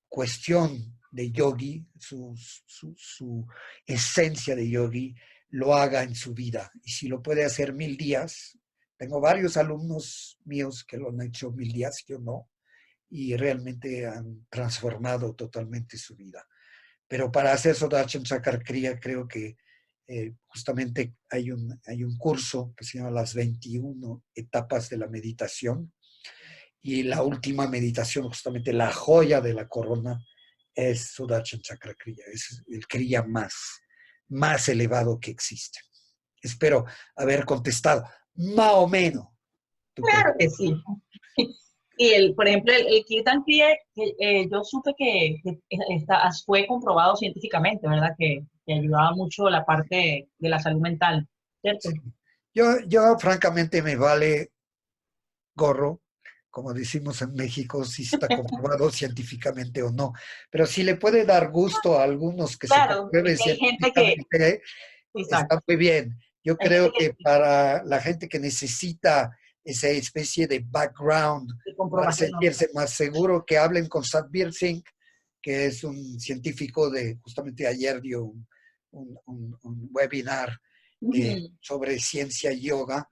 cuestión de yogi, su esencia de yogi, lo haga en su vida. Y si lo puede hacer 1000 días, tengo varios alumnos míos que lo han hecho 1000 días, yo no, y realmente han transformado totalmente su vida. Pero para hacer Sudarshan Chakra Kriya creo que justamente hay un curso que se llama las 21 etapas de la meditación, y la última meditación, justamente la joya de la corona, es Sudarshan Chakra Kriya. Es el Kriya más elevado que existe. Espero haber contestado más o menos tu Claro pregunta. que sí. Y por ejemplo, el Kirtan Kriya, yo supe que fue comprobado científicamente, ¿verdad? Que ayudaba mucho la parte de la salud mental, Sí. ¿cierto? Yo francamente me vale gorro, como decimos en México, si está comprobado científicamente o no. Pero si le puede dar gusto a algunos que se Claro, es compruebe que hay gente que, científicamente, exacto, está muy bien. Yo hay gente creo que para la gente que necesita esa especie de background de para comprobación no. sentirse más seguro, que hablen con Satbir Singh, que es un científico de, justamente ayer dio un webinar Ujú. sobre ciencia y yoga.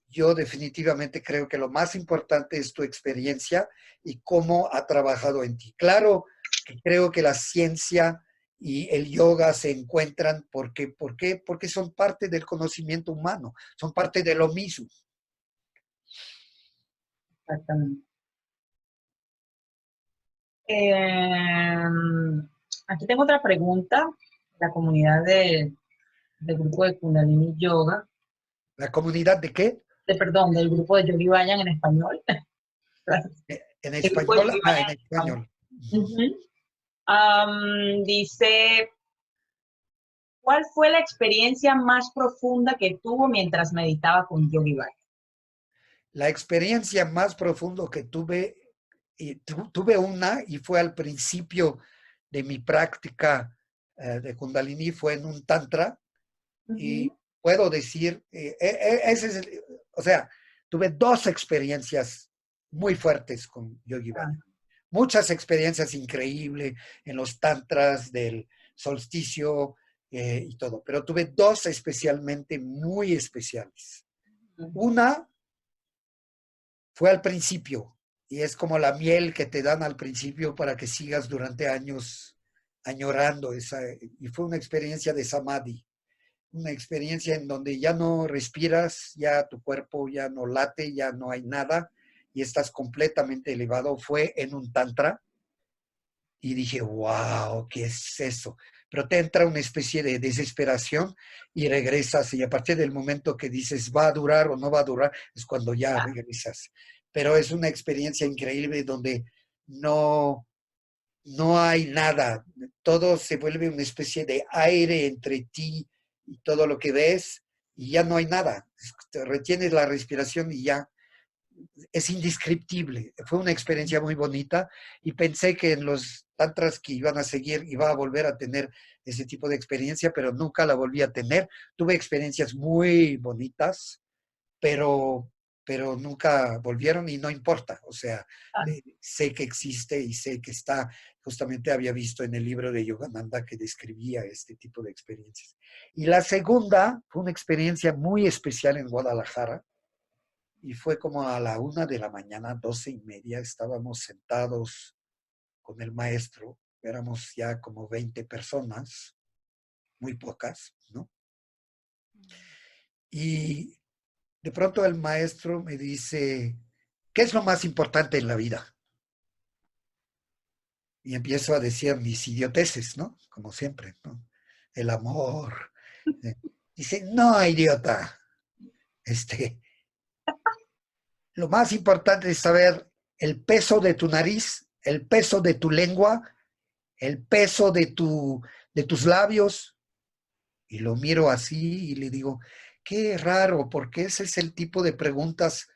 Yo definitivamente creo que lo más importante es tu experiencia y cómo ha trabajado en ti. Claro que creo que la ciencia y el yoga se encuentran porque son parte del conocimiento humano, son parte de lo mismo. Exactamente. Eh, Aquí tengo otra pregunta. La comunidad del grupo de Kundalini Yoga, ¿La comunidad de qué? perdón, del grupo de Yogi Vayan en español. En El grupo de español, Yogi en Vayan en español. español. Ujú. Dice, ¿cuál fue la experiencia más profunda que tuvo mientras meditaba con Yogi Vayan? La experiencia más profunda que tuve, tuve una y fue al principio de mi práctica de Kundalini, fue en un tantra. Y Ujú. puedo decir, ese es o sea, tuve 2 experiencias muy fuertes con Yogi Ah, Bhajan. Muchas experiencias increíbles en los tantras del solsticio y todo, pero tuve 2 especialmente muy especiales. ujú. Una fue al principio, y es como la miel que te dan al principio para que sigas durante años añorando esa, y fue una experiencia de samadhi, una experiencia en donde ya no respiras, ya tu cuerpo ya no late, ya no hay nada y estás completamente elevado. Fue en un tantra y dije, wow, ¿qué es eso? Pero te entra una especie de desesperación y regresas, y a partir del momento que dices va a durar o no va a durar, es cuando ya regresas. Pero es una experiencia increíble donde no, no hay nada, todo se vuelve una especie de aire entre ti y todo lo que ves, y ya no hay nada. Te retienes la respiración y ya es indescriptible. Fue una experiencia muy bonita y pensé que en los tantras que iban a seguir iba a volver a tener ese tipo de experiencia, pero nunca la volví a tener. Tuve experiencias muy bonitas, pero nunca volvieron y no importa. O sea, Ah, sé que existe y sé que está, justamente había visto en el libro de Yogananda que describía este tipo de experiencias. Y la segunda fue una experiencia muy especial en Guadalajara y fue como a la 1 de la mañana, 12:30, estábamos sentados con el maestro, éramos ya como 20 personas, muy pocas, ¿no? Y de pronto el maestro me dice, ¿qué es lo más importante en la vida? Y empiezo a decir mis idioteces, ¿no? Como siempre, ¿no? El amor. Dice, no, idiota. Este, lo más importante es saber el peso de tu nariz, el peso de tu lengua, el peso de tus labios Y lo miro así y le digo, qué raro, porque ese es el tipo de preguntas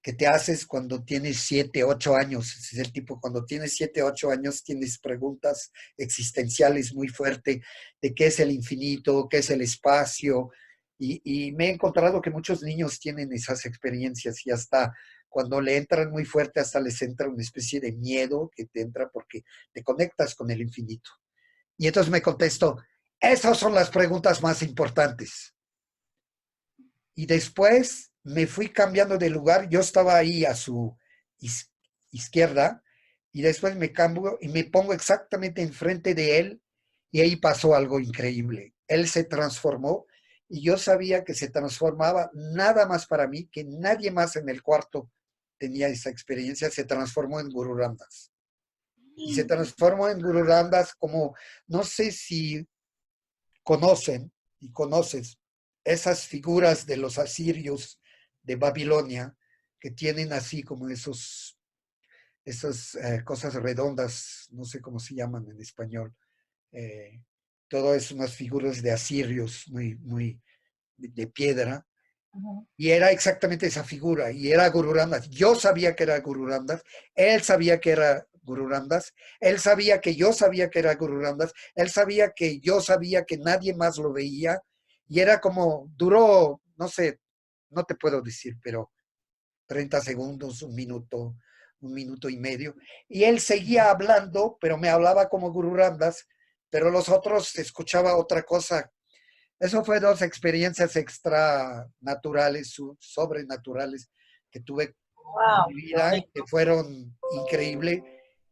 que te haces cuando tienes 7, 8 años. Ese es el tipo, cuando tienes 7, 8 años, tienes preguntas existenciales muy fuertes de qué es el infinito, qué es el espacio. Y me he encontrado que muchos niños tienen esas experiencias y hasta cuando le entran muy fuerte, hasta les entra una especie de miedo que te entra porque te conectas con el infinito. Y entonces me contesto, esas son las preguntas más importantes. Y después me fui cambiando de lugar. Yo estaba ahí a su izquierda y después me cambio y me pongo exactamente enfrente de él y ahí pasó algo increíble. Él se transformó y yo sabía que se transformaba nada más para mí, que nadie más en el cuarto tenía esa experiencia. Se transformó en Guru Ramdas. Y se transformó en Guru Ramdas como, no sé si conocen y conoces esas figuras de los asirios de Babilonia que tienen así como esas cosas redondas, no sé cómo se llaman en español. Eh, todo es unas figuras de asirios muy de piedra. Ujú. Y era exactamente esa figura, y era Guru Ramdas. Yo sabía que era Guru Ramdas, él sabía que era Guru Ramdas, él sabía que yo sabía que era Guru Ramdas, él sabía que yo sabía que nadie más lo veía, y era como, duró, no sé, no te puedo decir, pero 30 segundos, un minuto y medio, y él seguía hablando, pero me hablaba como Guru Ramdas, pero los otros escuchaba otra cosa. Eso fue dos experiencias extranaturales, sobrenaturales que tuve en Wow, mi qué vida, que bonito. fueron increíbles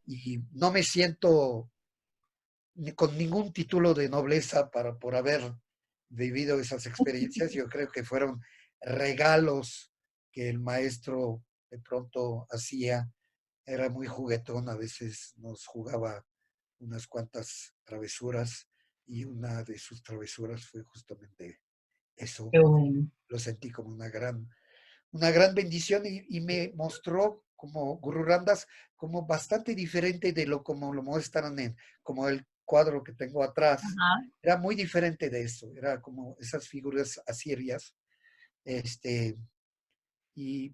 y no me siento ni con ningún título de nobleza por haber vivido esas experiencias. Yo creo que fueron regalos que el maestro de pronto hacía. Era muy juguetón, a veces nos jugaba unas cuantas travesuras y una de sus travesuras fue justamente eso. Qué bueno. Lo sentí como una gran bendición y me mostró como Guru Ramdas como bastante diferente de lo como lo muestran en como el cuadro que tengo atrás. Ajá. Era muy diferente de eso, era como esas figuras asirias, este, y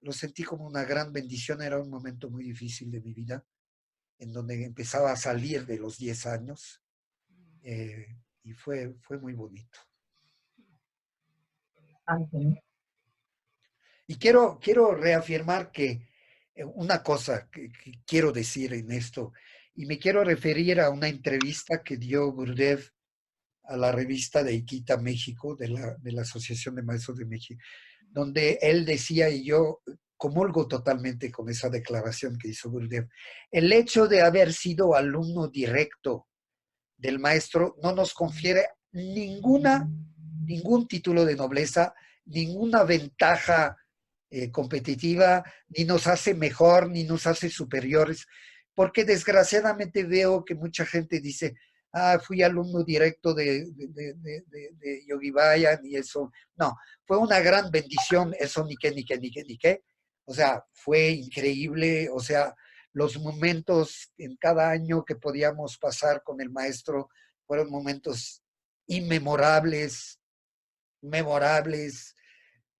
lo sentí como una gran bendición. Era un momento muy difícil de mi vida, en donde empezaba a salir de los 10 años, y fue muy bonito. Ángel. Y quiero reafirmar que una cosa que quiero decir en esto, y me quiero referir a una entrevista que dio Gurudev a la revista de Iquita, México, de la Asociación de Maestros de México, donde él decía, y yo comulgo totalmente con esa declaración que hizo Gurudev, el hecho de haber sido alumno directo del maestro no nos confiere ningún título de nobleza, ninguna ventaja competitiva, ni nos hace mejor, ni nos hace superiores, porque desgraciadamente veo que mucha gente dice, fui alumno directo de Yogi Bayan y eso. No, fue una gran bendición, eso ni qué, ni qué, ni qué, ni qué. O sea, fue increíble, o sea, los momentos en cada año que podíamos pasar con el maestro fueron momentos inmemorables, memorables.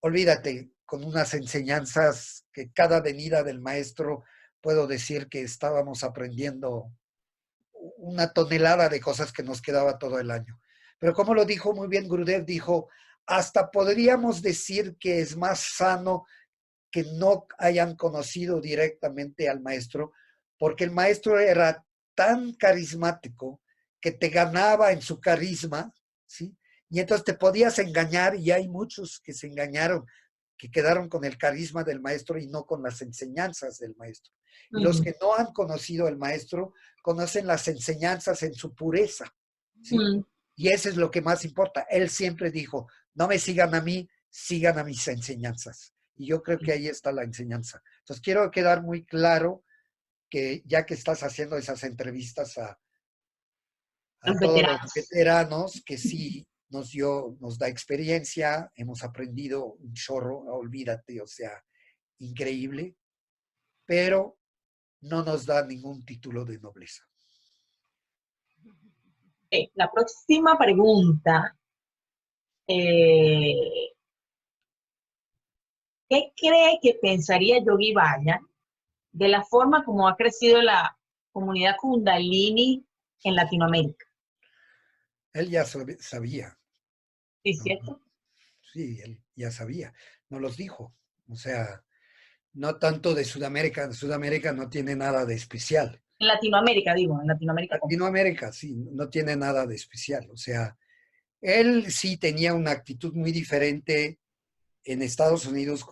Olvídate, con unas enseñanzas que cada venida del maestro puedo decir que estábamos aprendiendo una tonelada de cosas que nos quedaba todo el año. Pero como lo dijo muy bien Gurudev, dijo, hasta podríamos decir que es más sano que no hayan conocido directamente al maestro, porque el maestro era tan carismático que te ganaba en su carisma, ¿sí? Y entonces te podías engañar, y hay muchos que se engañaron, que quedaron con el carisma del maestro y no con las enseñanzas del maestro. Y los Mm, que no han conocido al maestro conocen las enseñanzas en su pureza, ¿sí? mm. Y eso es lo que más importa. Él siempre dijo, no me sigan a mí, sigan a mis enseñanzas. Y yo creo que ahí está la enseñanza. Entonces quiero quedar muy claro que ya que estás haciendo esas entrevistas a Los todos los veteranos. veteranos, que sí nos da experiencia, hemos aprendido un chorro, olvídate, o sea, increíble, pero no nos da ningún título de nobleza. La próxima pregunta. eh, ¿Qué cree que pensaría Yogi Berra de la forma como ha crecido la comunidad Kundalini en Latinoamérica? Él ya sabía, ¿Sí, es ¿no? cierto? Sí, él ya sabía, no los dijo. O sea, no tanto de Sudamérica. Sudamérica no tiene nada de especial. En Latinoamérica, digo, en Latinoamérica completa. Latinoamérica, sí, no tiene nada de especial. O sea, él sí tenía una actitud muy diferente en Estados Unidos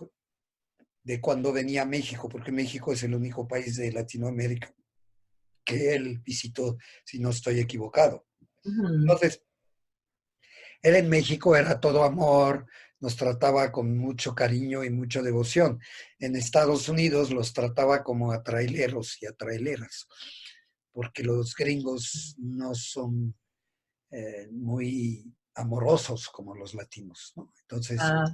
de cuando venía a México, porque México es el único país de Latinoamérica que él visitó, si no estoy equivocado. Ujú. Entonces, él en México era todo amor, nos trataba con mucho cariño y mucha devoción. En Estados Unidos los trataba como a traileros y a traileras, porque los gringos no son muy amorosos como los latinos, ¿no? Entonces, Ah,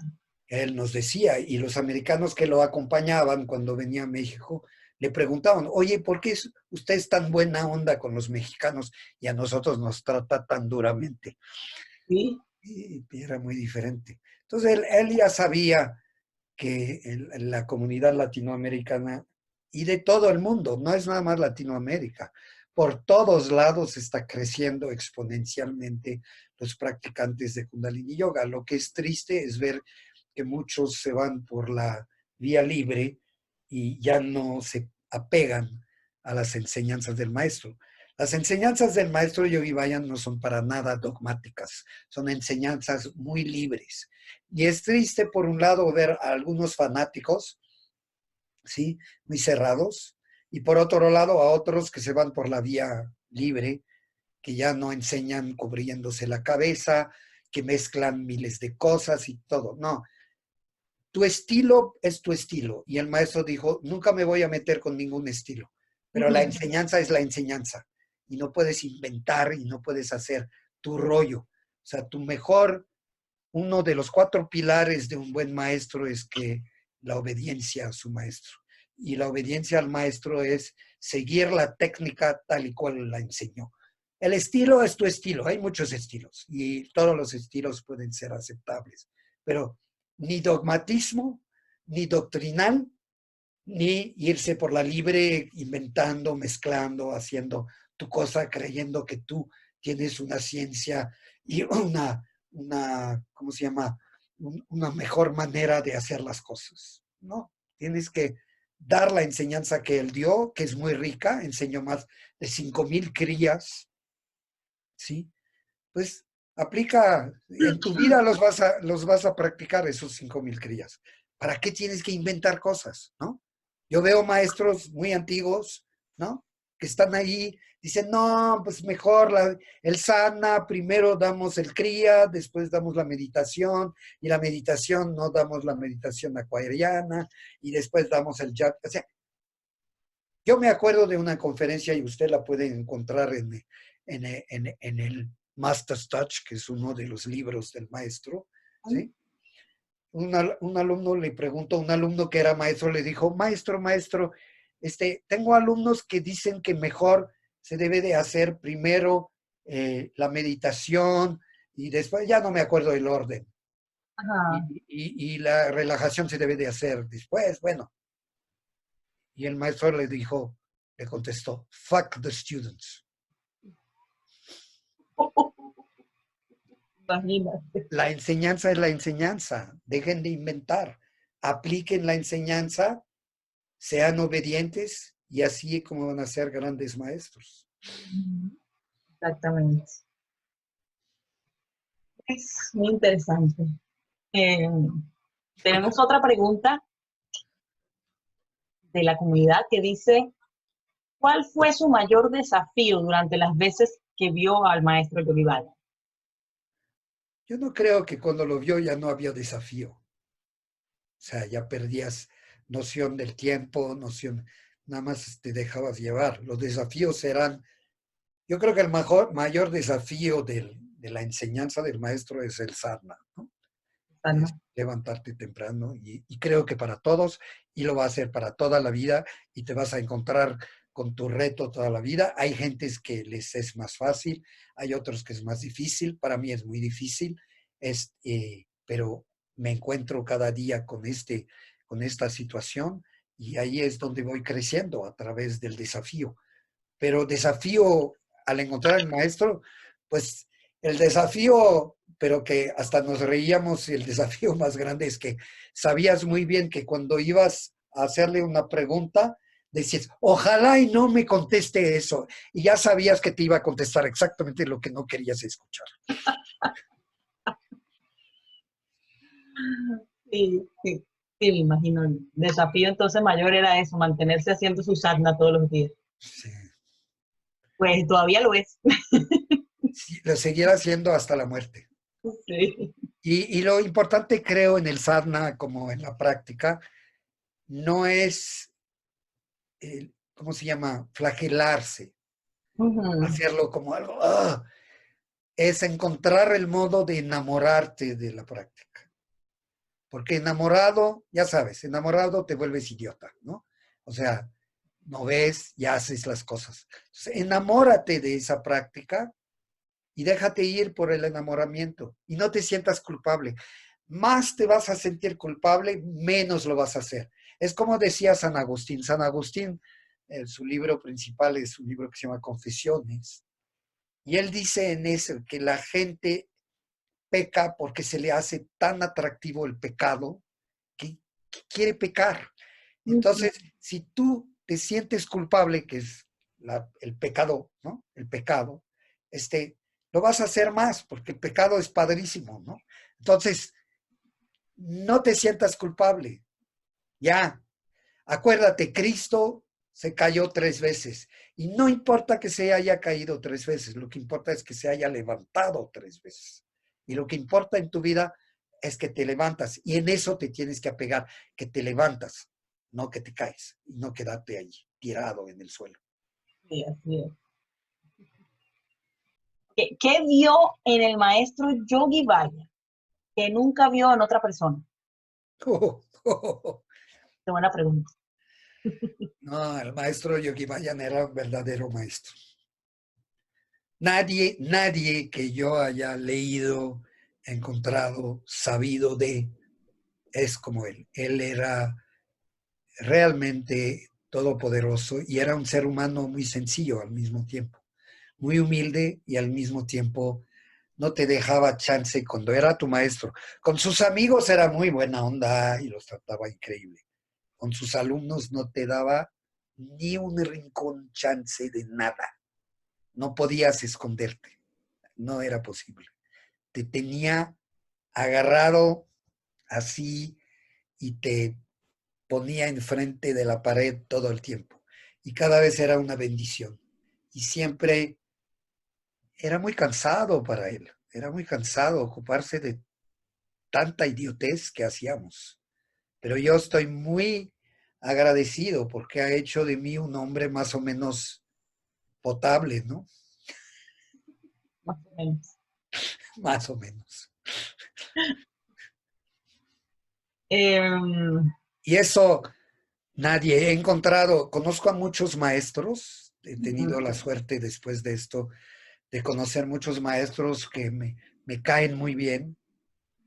él nos decía, y los americanos que lo acompañaban cuando venía a México, le preguntaban, oye, ¿por qué usted es tan buena onda con los mexicanos y a nosotros nos trata tan duramente? sí. Y era muy diferente. Entonces, él ya sabía que la comunidad latinoamericana y de todo el mundo, no es nada más Latinoamérica, por todos lados está creciendo exponencialmente los practicantes de Kundalini Yoga. Lo que es triste es ver que muchos se van por la vía libre y ya no se apegan a las enseñanzas del maestro. Las enseñanzas del maestro Yogi Bayan no son para nada dogmáticas, son enseñanzas muy libres. Y es triste, por un lado, ver a algunos fanáticos, ¿sí? Muy cerrados, y por otro lado, a otros que se van por la vía libre, que ya no enseñan cubriéndose la cabeza, que mezclan miles de cosas y todo. No, tu estilo es tu estilo. Y el maestro dijo, nunca me voy a meter con ningún estilo, pero la Ujú. enseñanza es la enseñanza. Y no puedes inventar y no puedes hacer tu rollo. O sea, tu mejor, uno de los 4 pilares de un buen maestro es que la obediencia a su maestro. Y la obediencia al maestro es seguir la técnica tal y cual la enseñó. El estilo es tu estilo, hay muchos estilos y todos los estilos pueden ser aceptables, pero ni dogmatismo, ni doctrinal, ni irse por la libre inventando, mezclando, haciendo tu cosa, creyendo que tú tienes una ciencia y ¿cómo se llama? Una mejor manera de hacer las cosas. No, tienes que dar la enseñanza que él dio, que es muy rica, enseñó más de 5,000 crías, ¿sí? Pues aplica, en tu vida los vas a practicar esos 5,000 crías. ¿Para qué tienes que inventar cosas, no? Yo veo maestros muy antiguos, ¿no? Que están ahí, dicen, no, pues mejor el sana, primero damos el cría, después damos la meditación, y la meditación no damos la meditación acuariana, y después damos el jat. O sea, yo me acuerdo de una conferencia, y usted la puede encontrar en el Master's Touch, que es uno de los libros del maestro, ¿sí? Un alumno le preguntó, un alumno que era maestro le dijo, maestro, tengo alumnos que dicen que mejor se debe de hacer primero la meditación y después, ya no me acuerdo el orden, y, Ajá. y la relajación se debe de hacer después, bueno. Y el maestro le contestó, fuck the students. Imagínate. La enseñanza es la enseñanza. Dejen de inventar. Apliquen la enseñanza, sean obedientes y así como van a ser grandes maestros. Exactamente. Es muy interesante. Eh, Tenemos otra pregunta de la comunidad que dice, ¿cuál fue su mayor desafío durante las veces que vio al maestro Yogi Berra? Yo no creo que cuando lo vio ya no había desafío. O sea, ya perdías noción del tiempo, nada más te dejabas llevar. Los desafíos eran, yo creo que el mayor desafío de la enseñanza del maestro es el sadhana, ¿no? Es ¿No? levantarte temprano y creo que para todos, y lo va a hacer para toda la vida, y te vas a encontrar con tu reto toda la vida. Hay gentes que les es más fácil, hay otros que es más difícil. Para mí es muy difícil, pero me encuentro cada día con esta situación y ahí es donde voy creciendo a través del desafío. Pero desafío al encontrar el maestro, pues el desafío, pero que hasta nos reíamos, el desafío más grande es que sabías muy bien que cuando ibas a hacerle una pregunta, decías, ojalá y no me conteste eso. Y ya sabías que te iba a contestar exactamente lo que no querías escuchar. Sí, sí, sí, me imagino. El desafío entonces mayor era eso, mantenerse haciendo su sadhana todos los días. Sí. Pues todavía lo es. Sí, lo seguirá haciendo hasta la muerte. Sí. Y lo importante, creo, en el sadhana, como en la práctica, no es, ¿cómo se llama? Flagelarse, Ujú. hacerlo como algo, es encontrar el modo de enamorarte de la práctica. Porque enamorado, ya sabes, enamorado te vuelves idiota, ¿no? O sea, no ves y haces las cosas. Entonces, enamórate de esa práctica y déjate ir por el enamoramiento y no te sientas culpable. Más te vas a sentir culpable, menos lo vas a hacer. Es como decía San Agustín. San Agustín, su libro principal es un libro que se llama Confesiones. Y él dice en eso que la gente peca porque se le hace tan atractivo el pecado que quiere pecar. Ujú. Entonces, si tú te sientes culpable, que es el pecado, ¿no? El pecado, lo vas a hacer más porque el pecado es padrísimo, ¿no? Entonces, no te sientas culpable. Ya, acuérdate, Cristo se cayó 3 veces y no importa que se haya caído 3 veces, lo que importa es que se haya levantado 3 veces. Y lo que importa en tu vida es que te levantas y en eso te tienes que apegar, que te levantas, no que te caes y no quedarte ahí tirado en el suelo. Sí, así es. ¿Qué vio en el maestro Yogi Vaya que nunca vio en otra persona? Qué buena pregunta. No, el maestro Yogi Bayan era un verdadero maestro. Nadie que yo haya leído, encontrado, sabido de, es como él. Él era realmente todopoderoso y era un ser humano muy sencillo al mismo tiempo, muy humilde y al mismo tiempo no te dejaba chance cuando era tu maestro. Con sus amigos era muy buena onda y los trataba increíble. Con sus alumnos no te daba ni un rincón chance de nada. No podías esconderte, no era posible. Te tenía agarrado así y te ponía enfrente de la pared todo el tiempo. Y cada vez era una bendición. Y siempre era muy cansado para él. Era muy cansado ocuparse de tanta idiotez que hacíamos. Pero yo estoy muy agradecido porque ha hecho de mí un hombre más o menos potable, ¿no? Más o menos. Más o menos. Em, Y eso nadie he encontrado. Conozco a muchos maestros. He tenido la suerte después de esto de conocer muchos maestros que me caen muy bien,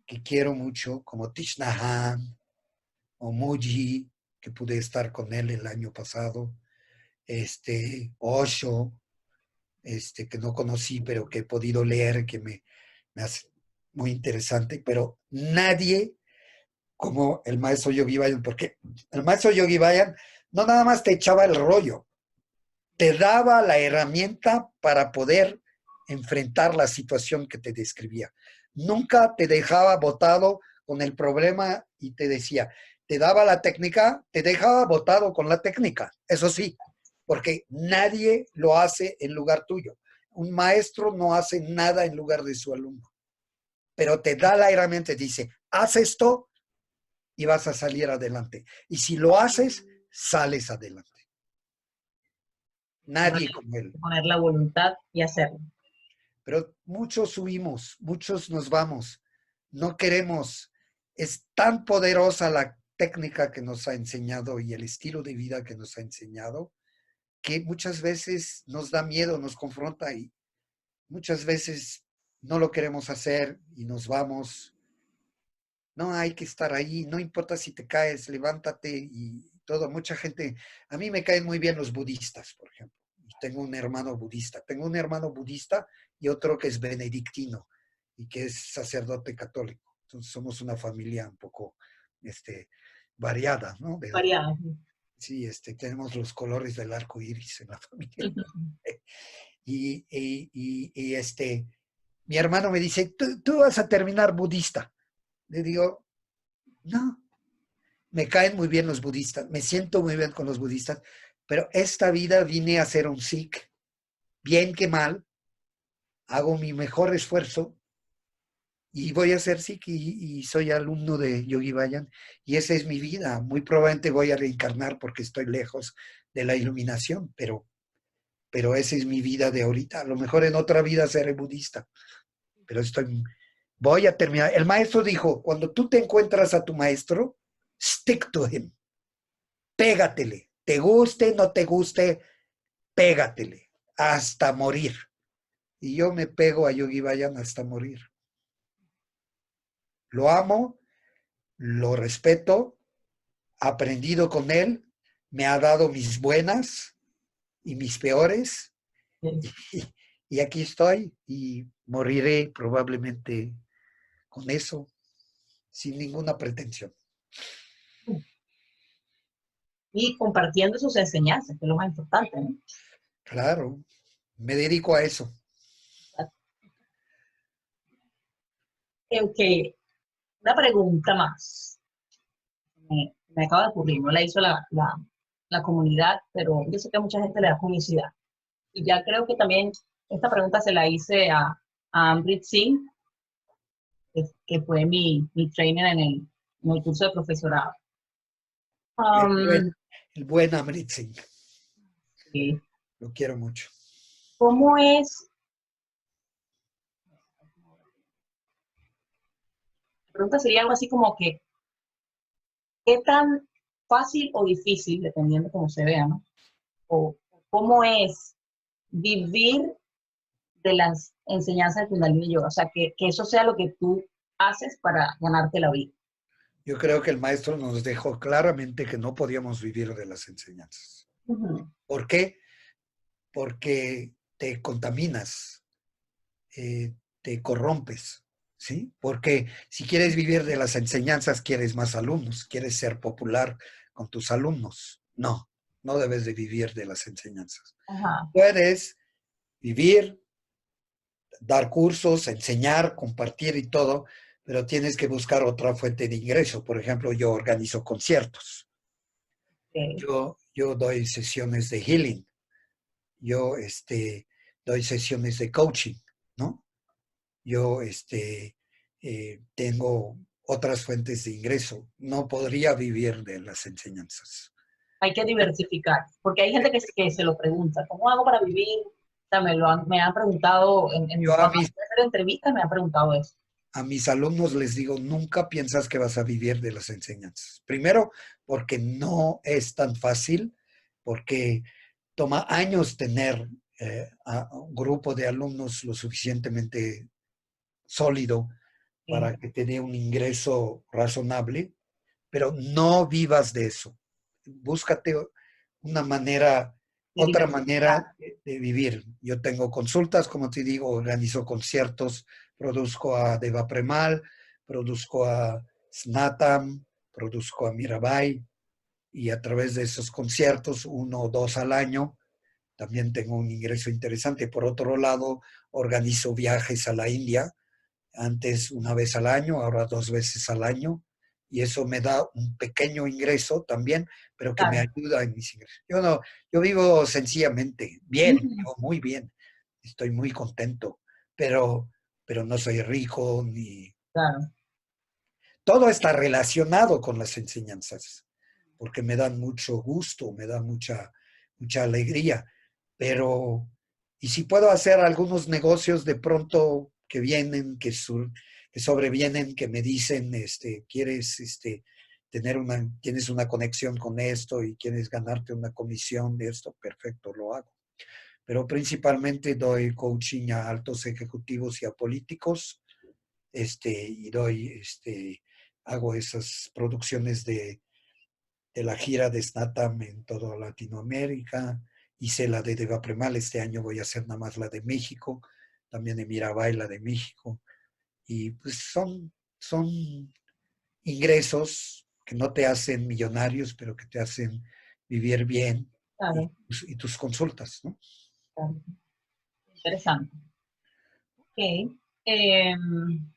que quiero mucho, como Thich Nhat Hanh o Muji, que pude estar con él el año pasado, Osho, que no conocí, pero que he podido leer, que me hace muy interesante, pero nadie como el maestro Yogi Bayan, porque el maestro Yogi Bayan no nada más te echaba el rollo, te daba la herramienta para poder enfrentar la situación que te describía. Nunca te dejaba botado con el problema y te decía, te daba la técnica, te dejaba botado con la técnica, eso sí, porque nadie lo hace en lugar tuyo. Un maestro no hace nada en lugar de su alumno, pero te da la herramienta y dice, haz esto y vas a salir adelante. Y si lo haces, sales adelante. bueno, Nadie como él. poner la voluntad y hacerlo. Pero muchos huimos, muchos nos vamos, no queremos. Es tan poderosa la técnica que nos ha enseñado y el estilo de vida que nos ha enseñado que muchas veces nos da miedo, nos confronta y muchas veces no lo queremos hacer y nos vamos. No hay que estar ahí, no importa si te caes, levántate y todo. Mucha gente, a mí me caen muy bien los budistas, por ejemplo. Tengo un hermano budista. Tengo un hermano budista y otro que es benedictino y que es sacerdote católico. Entonces somos una familia un poco variada, ¿no? Variada. Sí, tenemos los colores del arco iris en la familia. Y mi hermano me dice, tú vas a terminar budista. Le digo, no, me caen muy bien los budistas, me siento muy bien con los budistas, pero esta vida vine a ser un Sikh, bien que mal, hago mi mejor esfuerzo y voy a ser Sikh y soy alumno de Yogi Bayan y esa es mi vida. Muy probablemente voy a reencarnar porque estoy lejos de la iluminación, pero esa es mi vida de ahorita. A lo mejor en otra vida seré budista, pero voy a terminar. El maestro dijo, cuando tú te encuentras a tu maestro, stick to him. Pégatele. Te guste, no te guste, pégatele. Hasta morir. Y yo me pego a Yogi Bayan hasta morir. Lo amo, lo respeto, aprendido con él, me ha dado mis buenas y mis peores. Y aquí estoy y moriré probablemente con eso, sin ninguna pretensión. Y compartiendo sus enseñanzas, que es lo más importante, ¿no? Claro, me dedico a eso. Ok, una pregunta más. Me acaba de ocurrir, no la hizo la comunidad, pero yo sé que a mucha gente le da curiosidad. Y ya creo que también esta pregunta se la hice a Amrit Singh, que fue mi trainer en el curso de profesorado. El buen Amrit Singh. Sí. Lo quiero mucho. ¿Cómo es? La pregunta sería algo así como que, ¿qué tan fácil o difícil, dependiendo cómo se vea, ¿no? O cómo es vivir de las enseñanzas de Kundalini Yoga? O sea, que eso sea lo que tú haces para ganarte la vida. Yo creo que el maestro nos dejó claramente que no podíamos vivir de las enseñanzas. ¿Por qué? Porque te contaminas, te corrompes, ¿sí? Porque si quieres vivir de las enseñanzas, quieres más alumnos, quieres ser popular con tus alumnos. No, no debes de vivir de las enseñanzas. Ajá. Puedes vivir, dar cursos, enseñar, compartir y todo, pero tienes que buscar otra fuente de ingreso. Por ejemplo, yo organizo conciertos. Okay. Yo doy sesiones de healing. Yo doy sesiones de coaching, ¿no? Yo tengo otras fuentes de ingreso. No podría vivir de las enseñanzas. Hay que diversificar, porque hay gente que se lo pregunta, ¿cómo hago para vivir? O sea, me han preguntado, Yo cuando voy a hacer entrevistas me han preguntado eso. a mis alumnos les digo, nunca piensas que vas a vivir de las enseñanzas. Primero, porque no es tan fácil, porque toma años tener a un grupo de alumnos lo suficientemente sólido para que te dé un ingreso razonable, pero no vivas de eso. Búscate una manera, otra manera de vivir. Yo tengo consultas, como te digo, organizo conciertos, produzco a Deva Premal, produzco a Snatam, produzco a Mirabai, y a través de esos conciertos, 1 o 2 al año, también tengo un ingreso interesante. Por otro lado, organizo viajes a la India, antes 1 vez al año, ahora 2 veces al año, y eso me da un pequeño ingreso también, pero que me ayuda en mis ingresos. Yo vivo sencillamente, bien, vivo muy bien, estoy muy contento, pero no soy rico ni... Claro. Todo está relacionado con las enseñanzas, porque me dan mucho gusto, me da mucha alegría, pero y si puedo hacer algunos negocios de pronto que vienen, que sobrevienen, que me dicen, ¿quieres tienes una conexión con esto y quieres ganarte una comisión de esto, perfecto, lo hago. Pero principalmente doy coaching a altos ejecutivos y a políticos, y hago esas producciones de la gira de Snatam en toda Latinoamérica. Hice la de Deva Premal, este año voy a hacer nada más la de México, también de Mirabai, la de México. Y pues son ingresos que no te hacen millonarios, pero que te hacen vivir bien Claro, y tus consultas, ¿no? claro. Interesante. Ok. Em,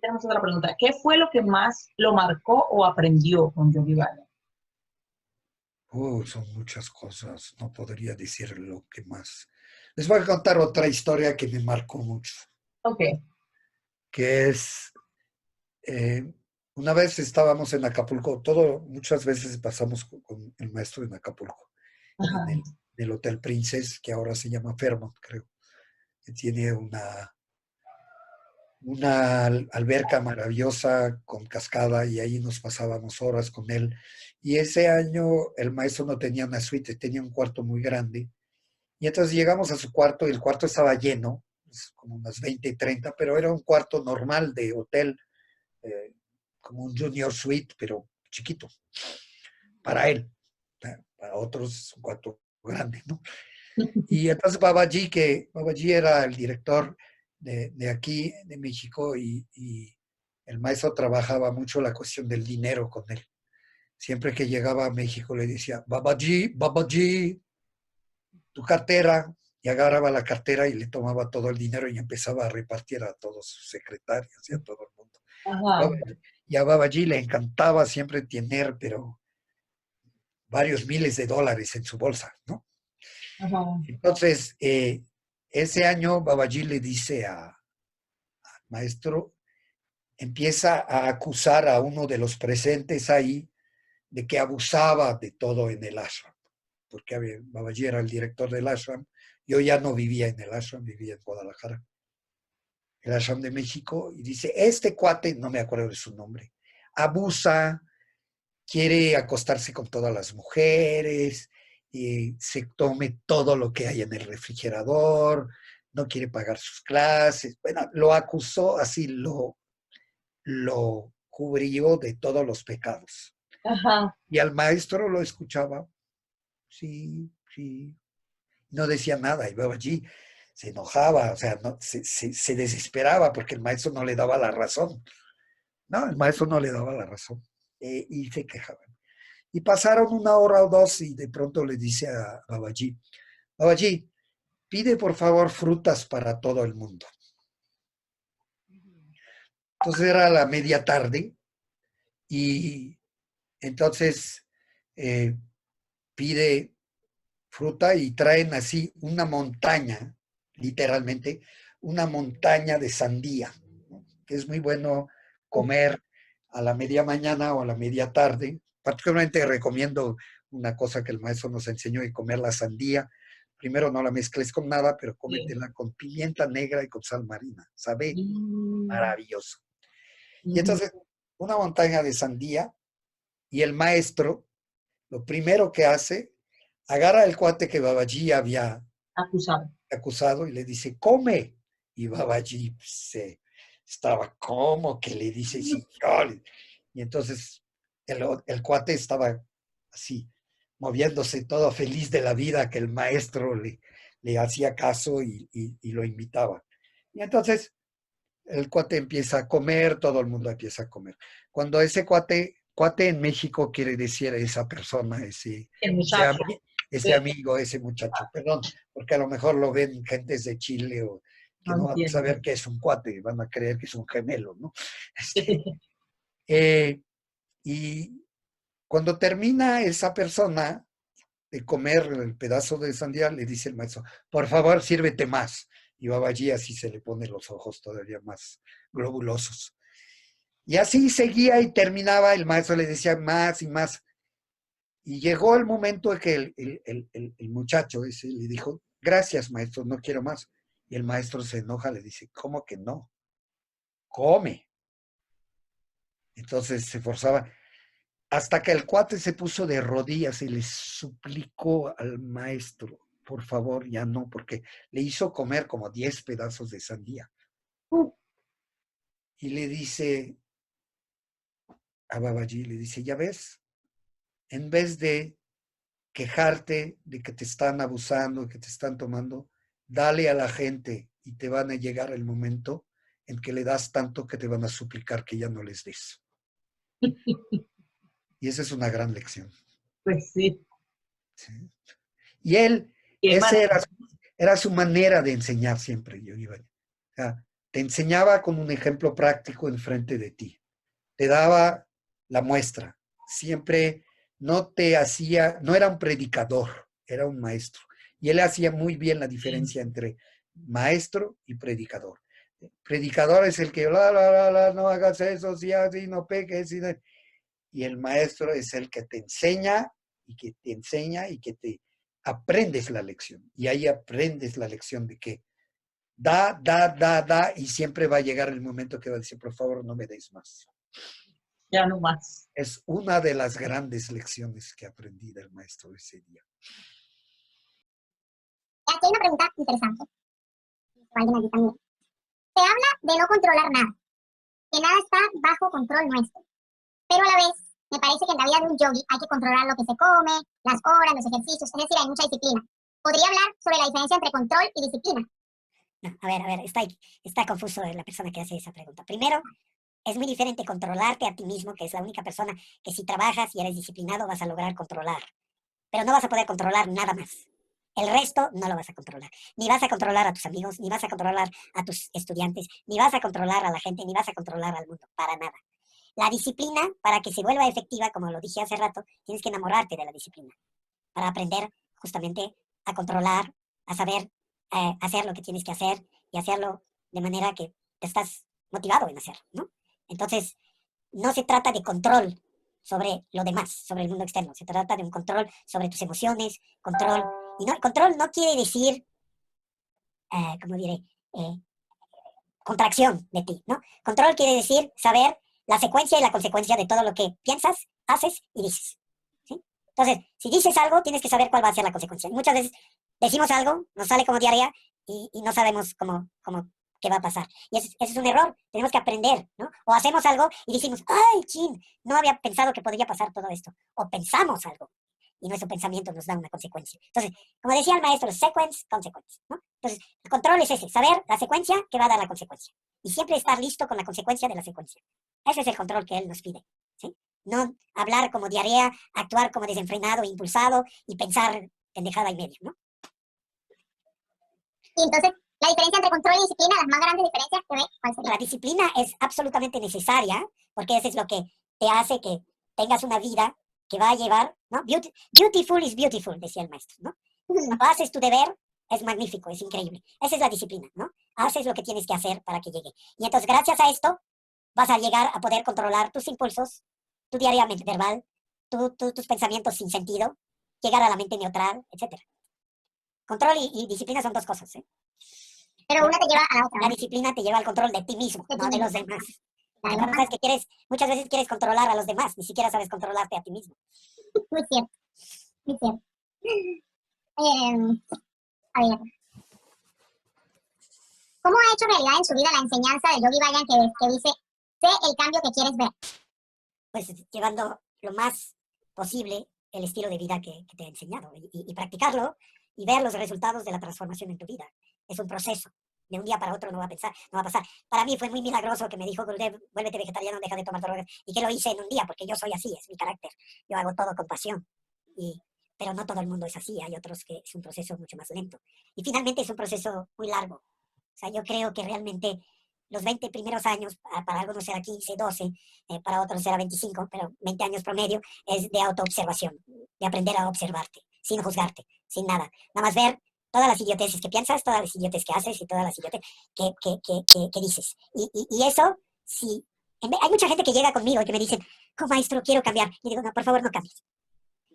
tenemos otra pregunta. ¿Qué fue lo que más lo marcó o aprendió con Yogi Berra? Son muchas cosas, no podría decir lo que más. Les voy a contar otra historia que me marcó mucho, Ok. que es, eh, una vez estábamos en Acapulco, muchas veces pasamos con el maestro en Acapulco, en Ajá. el Hotel Princess, que ahora se llama Fairmont, creo, que tiene una alberca maravillosa con cascada y ahí nos pasábamos horas con él. Y ese año el maestro no tenía una suite, tenía un cuarto muy grande. Y entonces llegamos a su cuarto y el cuarto estaba lleno, pues, como unas 20 y 30, pero era un cuarto normal de hotel, eh, como un junior suite, pero chiquito, para él. Para otros es un cuarto grande, ¿no? Y entonces Babaji era el director de aquí, de México, y el maestro trabajaba mucho la cuestión del dinero con él. Siempre que llegaba a México le decía, Babaji, tu cartera, y agarraba la cartera y le tomaba todo el dinero y empezaba a repartir a todos sus secretarios y a todo el mundo. Ajá. Y a Babaji le encantaba siempre tener, pero varios miles de dólares en su bolsa, ¿no? Ajá. Entonces, ese año Babaji le dice al maestro, empieza a acusar a uno de los presentes ahí de que abusaba de todo en el ashram, porque Babaji era el director del ashram, yo ya no vivía en el ashram, vivía en Guadalajara, el ashram de México, y dice, este cuate, no me acuerdo de su nombre, abusa, quiere acostarse con todas las mujeres, se tome todo lo que hay en el refrigerador, no quiere pagar sus clases. Bueno, lo acusó, así lo cubrió de todos los pecados. Ajá. Y al maestro lo escuchaba, sí, sí, no decía nada. Y Babaji se enojaba, o sea, no, se desesperaba porque el maestro no le daba la razón. No, el maestro no le daba la razón. Y se quejaba. Y pasaron una hora o dos y de pronto le dice a Babaji, Babaji, pide por favor frutas para todo el mundo. Entonces era la media tarde y entonces eh, pide fruta y traen así una montaña, literalmente, una montaña de sandía, ¿no? Que es muy bueno Uf, comer a la media mañana o a la media tarde. Particularmente recomiendo una cosa que el maestro nos enseñó y comer la sandía. Primero no la mezcles con nada, pero sí. cómetela con pimienta negra y con sal marina. Sabe Mm, maravilloso. Y ujú. entonces, una montaña de sandía y el maestro, lo primero que hace, agarra el cuate que Babaji había Acusado. acusado y le dice, come. Y Babaji estaba como que le dice, sí, yo. Y entonces el cuate estaba así, moviéndose todo feliz de la vida que el maestro le hacía caso y lo invitaba. Y entonces el cuate empieza a comer, todo el mundo empieza a comer. Cuando ese cuate en México quiere decir esa persona, El ese, muchacho. ese Sí. amigo, ese muchacho, perdón, porque a lo mejor lo ven gentes de Chile o que No no van a entiendo. saber que es un cuate, van a creer que es un gemelo, ¿no? Este, eh, y cuando termina esa persona de comer el pedazo de sandía, le dice el maestro, por favor, sírvete más. Y Babaji así se le pone los ojos todavía más globulosos. Y así seguía y terminaba, el maestro le decía más y más. Y llegó el momento en que el muchacho ese le dijo, gracias maestro, no quiero más. Y el maestro se enoja, le dice, ¿cómo que no? Come. Entonces se forzaba. Hasta que el cuate se puso de rodillas y le suplicó al maestro, por favor, ya no, porque le hizo comer como 10 pedazos de sandía. Y le dice a Babaji, le dice, ya ves, en vez de quejarte de que te están abusando, que te están tomando, dale a la gente y te van a llegar el momento en que le das tanto que te van a suplicar que ya no les des. Y esa es una gran lección. Pues sí. ¿Sí? Y él, Qué esa maravilla. era su manera de enseñar siempre, yo iba. O sea, te enseñaba con un ejemplo práctico enfrente de ti. Te daba la muestra. Siempre no te hacía, no era un predicador, era un maestro. Y él hacía muy bien la diferencia entre maestro y predicador. Predicador es el que, no hagas eso, si así, no peques. Y el maestro es el que te enseña y que te aprendes la lección. Y ahí aprendes la lección de que da, y siempre va a llegar el momento que va a decir, por favor, no me des más. Ya no más. Es una de las grandes lecciones que aprendí del maestro ese día. Aquí hay una pregunta interesante. Alguien aquí también. Se habla de no controlar nada, que nada está bajo control nuestro. Pero a la vez, me parece que en la vida de un yogi hay que controlar lo que se come, las horas, los ejercicios, es decir, hay mucha disciplina. ¿Podría hablar sobre la diferencia entre control y disciplina? No, a ver, está confuso la persona que hace esa pregunta. Primero, es muy diferente controlarte a ti mismo, que es la única persona que si trabajas y eres disciplinado vas a lograr controlar. Pero no vas a poder controlar nada más. El resto no lo vas a controlar. Ni vas a controlar a tus amigos, ni vas a controlar a tus estudiantes, ni vas a controlar a la gente, ni vas a controlar al mundo, para nada. La disciplina, para que se vuelva efectiva, como lo dije hace rato, tienes que enamorarte de la disciplina, para aprender justamente a controlar, a saber hacer lo que tienes que hacer y hacerlo de manera que te estás motivado en hacer, ¿no? Entonces, no se trata de control sobre lo demás, sobre el mundo externo, se trata de un control sobre tus emociones, control, y no, control no quiere decir, ¿cómo diré? Contracción de ti, ¿no? Control quiere decir saber la secuencia y la consecuencia de todo lo que piensas, haces y dices, ¿sí? Entonces, si dices algo, tienes que saber cuál va a ser la consecuencia. Y muchas veces decimos algo, nos sale como diarrea y no sabemos qué va a pasar. Y ese es un error, tenemos que aprender, ¿no? O hacemos algo y decimos, ay, chin, no había pensado que podría pasar todo esto. O pensamos algo y nuestro pensamiento nos da una consecuencia. Entonces, como decía el maestro, sequence, consequence, ¿no? Entonces, el control es ese, saber la secuencia que va a dar la consecuencia. Y siempre estar listo con la consecuencia de la secuencia. Ese es el control que él nos pide, ¿sí? No hablar como diarrea, actuar como desenfrenado, impulsado y pensar pendejada y medio, ¿no? Y entonces, la diferencia entre control y disciplina, las más grandes diferencias que ve, ¿cuál sería? La disciplina es absolutamente necesaria porque eso es lo que te hace que tengas una vida que va a llevar, ¿no? Beautiful is beautiful, decía el maestro, ¿no? Cuando haces tu deber, es magnífico, es increíble. Esa es la disciplina, ¿no? Haces lo que tienes que hacer para que llegue. Y entonces, gracias a esto, vas a llegar a poder controlar tus impulsos, tu diaria verbal, tus pensamientos sin sentido, llegar a la mente neutral, etc. Control y disciplina son dos cosas, ¿eh? Pero una te lleva a la otra, La ¿no? disciplina te lleva al control de ti mismo, De ti no de mismo. los demás. La de La los cosa es que muchas veces quieres controlar a los demás, ni siquiera sabes controlarte a ti mismo. Muy cierto, muy cierto. A ver, ¿cómo ha hecho realidad en su vida la enseñanza de Yogi Bayan que dice, sé el cambio que quieres ver? Pues llevando lo más posible el estilo de vida que te he enseñado y practicarlo y ver los resultados de la transformación en tu vida. Es un proceso. De un día para otro no va a pasar. Para mí fue muy milagroso que me dijo Gurudev, vuélvete vegetariano, deja de tomar drogas, y que lo hice en un día, porque yo soy así, es mi carácter. Yo hago todo con pasión. Pero no todo el mundo es así, hay otros que es un proceso mucho más lento. Y finalmente es un proceso muy largo. O sea, yo creo que realmente los 20 primeros años, para algunos será 15, 12, para otros será 25, pero 20 años promedio, es de autoobservación, de aprender a observarte, sin juzgarte, sin nada. Nada más ver todas las idioteces que piensas, todas las idioteces que haces y todas las idioteces que dices. Y eso, si... Hay mucha gente que llega conmigo y que me dicen, oh, maestro, quiero cambiar. Y digo, no, por favor, no cambies.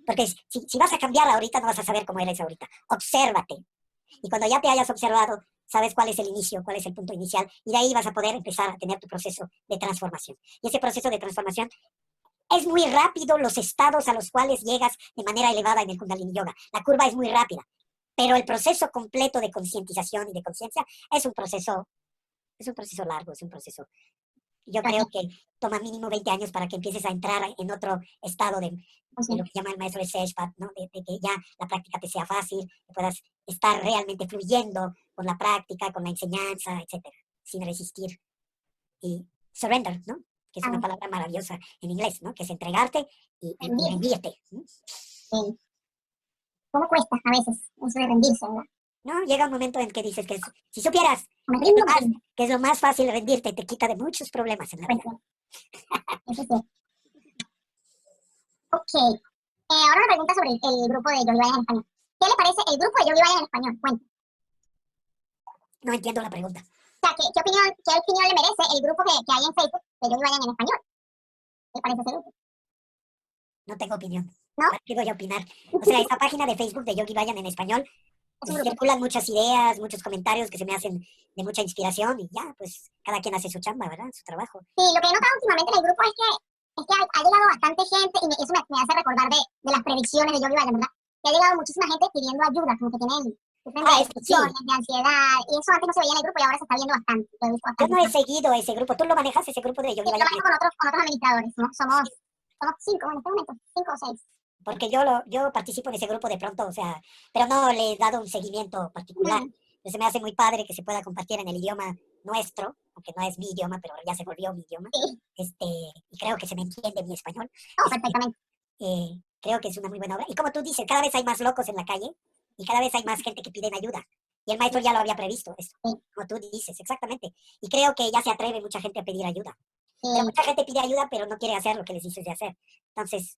Porque si vas a cambiar ahorita, no vas a saber cómo eres ahorita. Obsérvate. Y cuando ya te hayas observado, sabes cuál es el inicio, cuál es el punto inicial, y de ahí vas a poder empezar a tener tu proceso de transformación. Y ese proceso de transformación es muy rápido los estados a los cuales llegas de manera elevada en el Kundalini Yoga. La curva es muy rápida, pero el proceso completo de concientización y de conciencia es un proceso largo, es un proceso. Yo creo que toma mínimo 20 años para que empieces a entrar en otro estado de lo que llama el maestro de Seshpat, ¿no? De que ya la práctica te sea fácil, que puedas estar realmente fluyendo con la práctica, con la enseñanza, etcétera, sin resistir. Y surrender, ¿no? Que es una palabra maravillosa en inglés, ¿no? Que es entregarte y rendirte. Sí. ¿Cómo cuesta a veces eso de rendirse, verdad? ¿No? Llega un momento en que dices que si supieras Me que rindo, es lo más fácil rendirte, te quita de muchos problemas en la pues, vida. eso sí. Ok. Ahora una pregunta sobre el grupo de Yogi Bayan en español. ¿Qué le parece el grupo de Yogi Bayan en español? Cuenta. No entiendo la pregunta. O sea, ¿qué opinión le merece el grupo que hay en Facebook de Yogi Bayan en español? ¿Qué le parece ese grupo? No tengo opinión. ¿No? ¿Para qué voy a opinar? O sea, esta página de Facebook de Yogi Bayan en español, Es un grupo. circulan muchas ideas, muchos comentarios que se me hacen de mucha inspiración y ya, pues cada quien hace su chamba, ¿verdad? Su trabajo. Sí, lo que he notado últimamente en el grupo es que ha llegado bastante gente y eso me hace recordar de las predicciones de Yogi Bayan, ¿verdad? Que ha llegado muchísima gente pidiendo ayuda, como que tienen depresiones, de ansiedad, y eso antes no se veía en el grupo y ahora se está viendo bastante. Lo he visto Yo bastante. no he seguido ese grupo. ¿Tú lo manejas, ese grupo de Sí, Yogi lo Bayan? manejo con otros administradores, ¿no? Somos 5 en este momento, 5 o 6. Porque yo participo en ese grupo de pronto, o sea, pero no le he dado un seguimiento particular. Se me hace muy padre que se pueda compartir en el idioma nuestro, aunque no es mi idioma, pero ya se volvió mi idioma. Sí. Y creo que se me entiende mi español. Oh, perfectamente. Creo que es una muy buena obra. Y como tú dices, cada vez hay más locos en la calle y cada vez hay más gente que pide ayuda. Y el maestro ya lo había previsto, esto, Sí. como tú dices, exactamente. Y creo que ya se atreve mucha gente a pedir ayuda. Sí, Pero mucha gente pide ayuda, pero no quiere hacer lo que les dices de hacer. Entonces,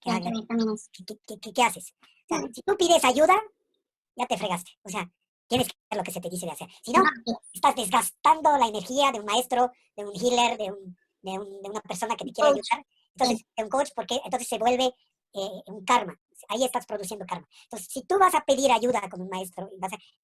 ¿qué hay que hagan? ver también eso. ¿Qué haces? O sea, si tú pides ayuda, ya te fregaste. O sea, tienes que hacer lo que se te dice de hacer. Si no, estás desgastando la energía de un maestro, de un healer, de una persona que te quiere ayudar. Entonces, de un coach, porque entonces se vuelve un karma. Ahí estás produciendo karma. Entonces, si tú vas a pedir ayuda con un maestro,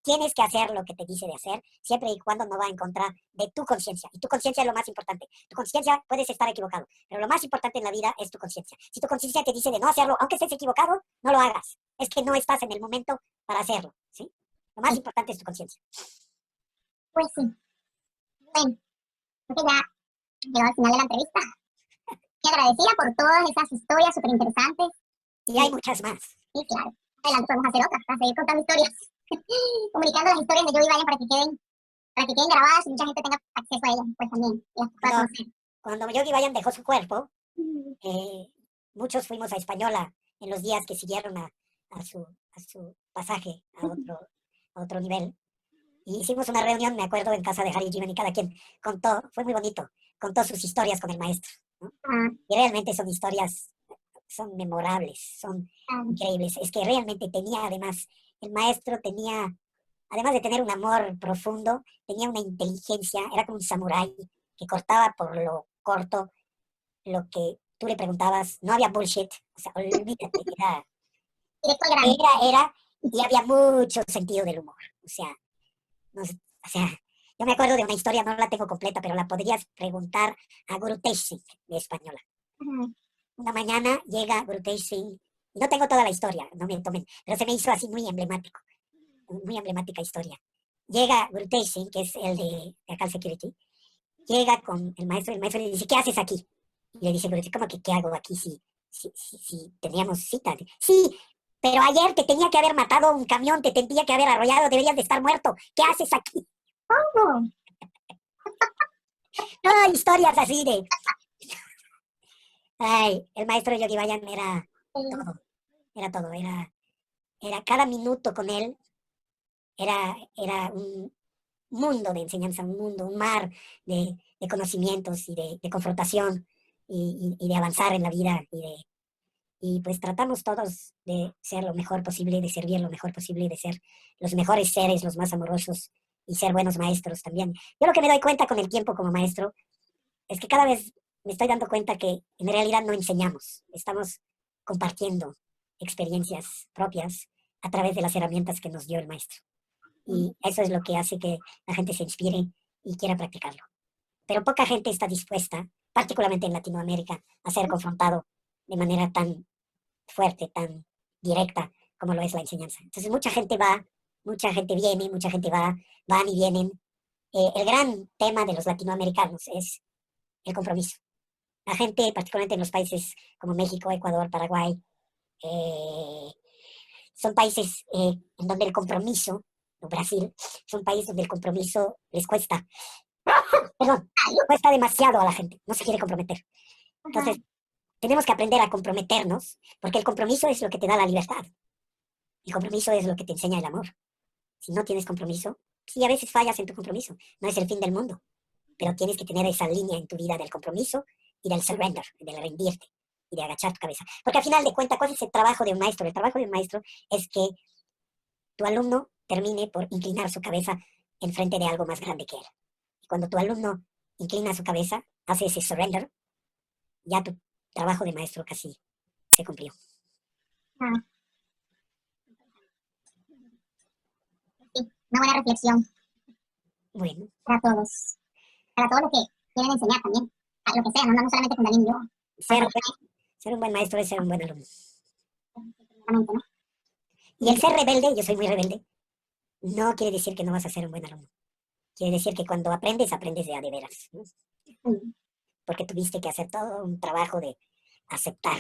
tienes que hacer lo que te dice de hacer, siempre y cuando no va en contra de tu conciencia. Y tu conciencia es lo más importante. Tu conciencia puedes estar equivocado, pero lo más importante en la vida es tu conciencia. Si tu conciencia te dice de no hacerlo, aunque estés equivocado, no lo hagas. Es que no estás en el momento para hacerlo, ¿sí? Lo más importante es tu conciencia. Pues sí. Bueno, creo que ya llegó al final de la entrevista. Y agradecida por todas esas historias súper interesantes. Y hay muchas más. Sí, claro. Adelante podemos hacer otras para seguir contando historias. Comunicando las historias de Yogi Bayan para que queden grabadas y mucha gente tenga acceso a ellas, pues también. Y las pueda conocer. Cuando Yogi Bayan dejó su cuerpo, muchos fuimos a Española en los días que siguieron a su pasaje a otro nivel. Y hicimos una reunión, me acuerdo, en casa de Harry Jimen y cada quien contó, fue muy bonito, contó sus historias con el maestro, ¿no? Y realmente son historias, son memorables, son increíbles. Es que realmente el maestro tenía, además de tener un amor profundo, tenía una inteligencia, era como un samurái que cortaba por lo corto lo que tú le preguntabas, no había bullshit, o sea, olvídate, era, y había mucho sentido del humor, o sea, yo me acuerdo de una historia, no la tengo completa, pero la podrías preguntar a Guru Tej Singh, de Española. Una mañana llega Guru Tej Singh, y no tengo toda la historia, no me tomen, pero se me hizo así muy emblemática historia. Llega Guru Tej Singh, que es el de Akal Security, llega con el maestro le dice, ¿qué haces aquí? Y le dice Guru Tej, ¿cómo que qué hago aquí si teníamos cita? Sí, pero ayer te tenía que haber matado un camión, te tendría que haber arrollado, deberías de estar muerto. ¿Qué haces aquí? No, historias así de... Ay, el maestro Yogi Bayan era todo, era cada minuto con él, era un mundo de enseñanza, un mar de conocimientos y de confrontación y de avanzar en la vida y pues tratamos todos de ser lo mejor posible, de servir lo mejor posible, de ser los mejores seres, los más amorosos y ser buenos maestros también. Yo lo que me doy cuenta con el tiempo como maestro es que cada vez me estoy dando cuenta que en realidad no enseñamos, estamos compartiendo experiencias propias a través de las herramientas que nos dio el maestro. Y eso es lo que hace que la gente se inspire y quiera practicarlo. Pero poca gente está dispuesta, particularmente en Latinoamérica, a ser confrontado de manera tan fuerte, tan directa como lo es la enseñanza. Entonces mucha gente va, mucha gente viene, mucha gente va, van y vienen. El gran tema de los latinoamericanos es el compromiso. La gente, particularmente en los países como México, Ecuador, Paraguay, son países en donde el compromiso, o Brasil, es un país donde el compromiso les cuesta. Perdón, cuesta demasiado a la gente, no se quiere comprometer. Entonces, tenemos que aprender a comprometernos, porque el compromiso es lo que te da la libertad. El compromiso es lo que te enseña el amor. Si no tienes compromiso, sí, a veces fallas en tu compromiso, no es el fin del mundo, pero tienes que tener esa línea en tu vida del compromiso y del surrender, del rendirte y de agachar tu cabeza. Porque al final de cuentas, ¿cuál es el trabajo de un maestro? El trabajo de un maestro es que tu alumno termine por inclinar su cabeza en frente de algo más grande que él. Y cuando tu alumno inclina su cabeza, hace ese surrender, ya tu trabajo de maestro casi se cumplió. Ah. Sí, una buena reflexión Bueno, para todos los que quieren enseñar también, a lo que sea, no solamente con Dalín y yo, ser un buen maestro es ser un buen alumno. primeramente, ¿no? Y el ser rebelde, yo soy muy rebelde, no quiere decir que no vas a ser un buen alumno. Quiere decir que cuando aprendes, aprendes de a de veras, ¿no? Sí. Porque tuviste que hacer todo un trabajo de aceptar,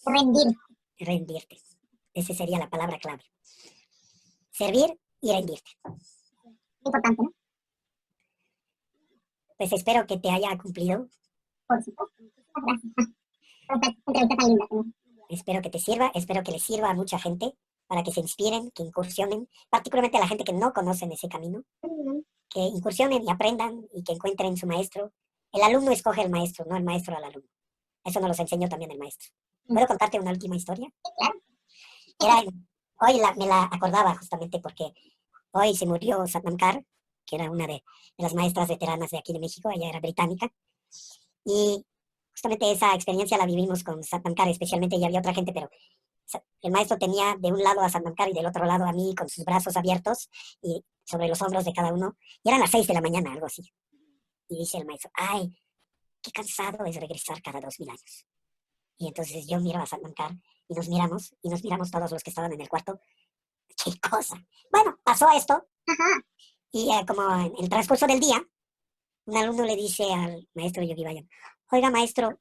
Rendir. rendirte. Esa sería la palabra clave. Servir y rendirte. Importante, ¿no? Pues espero que te haya cumplido. Por supuesto. Muchísimas gracias por esta entrevista tan linda. Espero que te sirva, espero que le sirva a mucha gente para que se inspiren, que incursionen, particularmente a la gente que no conocen ese camino, que incursionen y aprendan y que encuentren su maestro. El alumno escoge al maestro, no el maestro al alumno. Eso nos los enseñó también el maestro. ¿Puedo contarte una última historia? Claro. Hoy me la acordaba justamente porque hoy se murió Satnam Kar, que era una de las maestras veteranas de aquí de México, ella era británica, y justamente esa experiencia la vivimos con Satnam Kar, especialmente, y había otra gente, pero el maestro tenía de un lado a Satnam Kar y del otro lado a mí con sus brazos abiertos y sobre los hombros de cada uno, y eran las 6 de la mañana, algo así. Y dice el maestro, ay, qué cansado es regresar cada 2000 años. Y entonces yo miro a Satnam Kar y nos miramos todos los que estaban en el cuarto. ¡Qué cosa! Bueno, pasó esto. Ajá. Y como en el transcurso del día, un alumno le dice al maestro Yogi Bhajan, oiga maestro,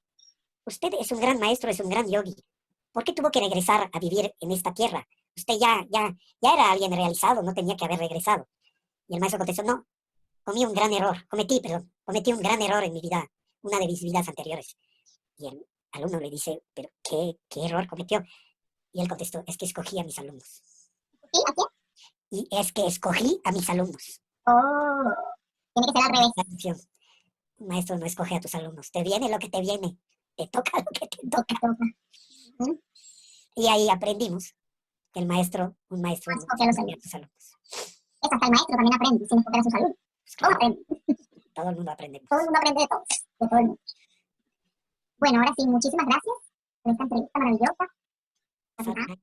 usted es un gran maestro, es un gran yogi. ¿Por qué tuvo que regresar a vivir en esta tierra? Usted ya era alguien realizado, no tenía que haber regresado. Y el maestro contestó, no, cometí un gran error en mi vida, una de mis vidas anteriores. Y el alumno le dice, pero ¿qué error cometió? Y él contestó, es que escogí a mis alumnos. ¿Sí? ¿A quién? Y es que escogí a mis alumnos. Oh, tiene que ser al revés. Atención, un maestro no escoge a tus alumnos, te viene lo que te viene, te toca lo que te toca. Y ahí aprendimos que un maestro no Escoge a los escoge a alumnos. tus alumnos. Es hasta el maestro también aprende sin escoger a sus alumnos. Pues Todos claro, aprenden. todo el mundo aprende. Todo el mundo aprende de todos. De todo el mundo. Bueno, ahora sí, muchísimas gracias por esta entrevista maravillosa. Satnam.